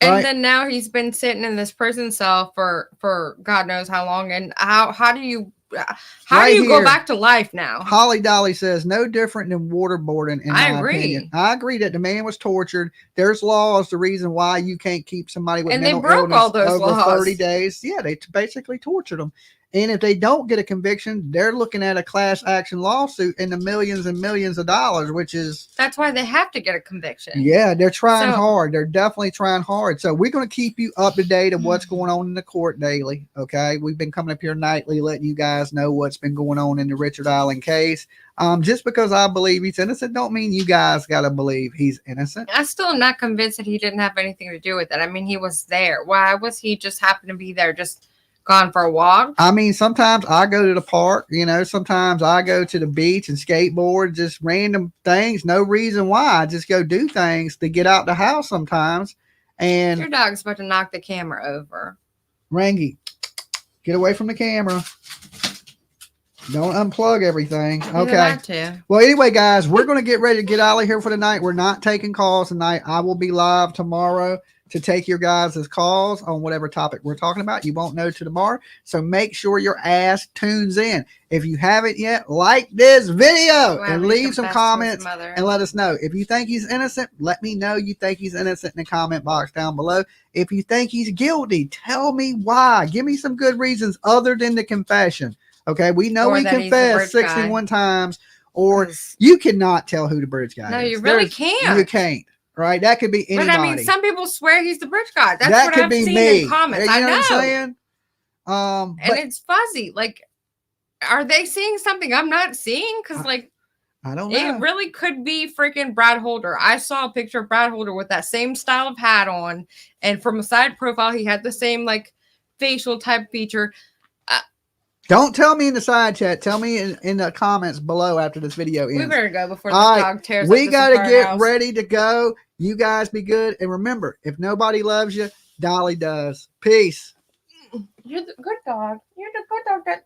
And then now he's been sitting in this prison cell for God knows how long. And how do you go back to life now? Holly Dolly says no different than waterboarding. In my opinion, I agree that the man was tortured. There's laws. The reason why you can't keep somebody with mental illness all those over laws. 30 days. Yeah, they basically tortured them. And if they don't get a conviction, they're looking at a class action lawsuit in the millions and millions of dollars, which is... That's why they have to get a conviction. Yeah, they're trying hard. They're definitely trying hard. So we're going to keep you up to date of what's going on in the court daily, okay? We've been coming up here nightly letting you guys know what's been going on in the Richard Allen case. Just because I believe he's innocent don't mean you guys got to believe he's innocent. I still am not convinced that he didn't have anything to do with it. I mean, he was there. Why was he just happen to be there, just gone for a walk? I mean, sometimes I go to the park, you know, sometimes I go to the beach and skateboard, just random things, no reason why. I just go do things to get out the house sometimes. And your dog's about to knock the camera over. Rangy, get away from the camera. Don't unplug everything. Okay. Well, anyway, guys, we're going to get ready to get out of here for the night. We're not taking calls tonight. I will be live tomorrow to take your guys' calls on whatever topic we're talking about. You won't know till tomorrow. So make sure your ass tunes in. If you haven't yet, like this video and leave some comments and let us know. If you think he's innocent, let me know you think he's innocent in the comment box down below. If you think he's guilty, tell me why. Give me some good reasons other than the confession. Okay, we know he confessed 61 times, or you cannot tell who the bridge guy is. No, you really can't. You can't. Right? That could be anybody. But I mean, some people swear he's the bridge guy. That's that what could I've be seen me. in comments. You know what I'm saying? And it's fuzzy. Like, are they seeing something I'm not seeing? Because, like, I don't know. it really could be freaking Brad Holder. I saw a picture of Brad Holder with that same style of hat on. And from a side profile, he had the same, like, facial type feature. Don't tell me in the side chat. Tell me in the comments below after this video ends. We better go before this dog tears we up got to this get house. ready to go. You guys be good. And remember, if nobody loves you, Dolly does. Peace. You're the good dog. You're the good dog that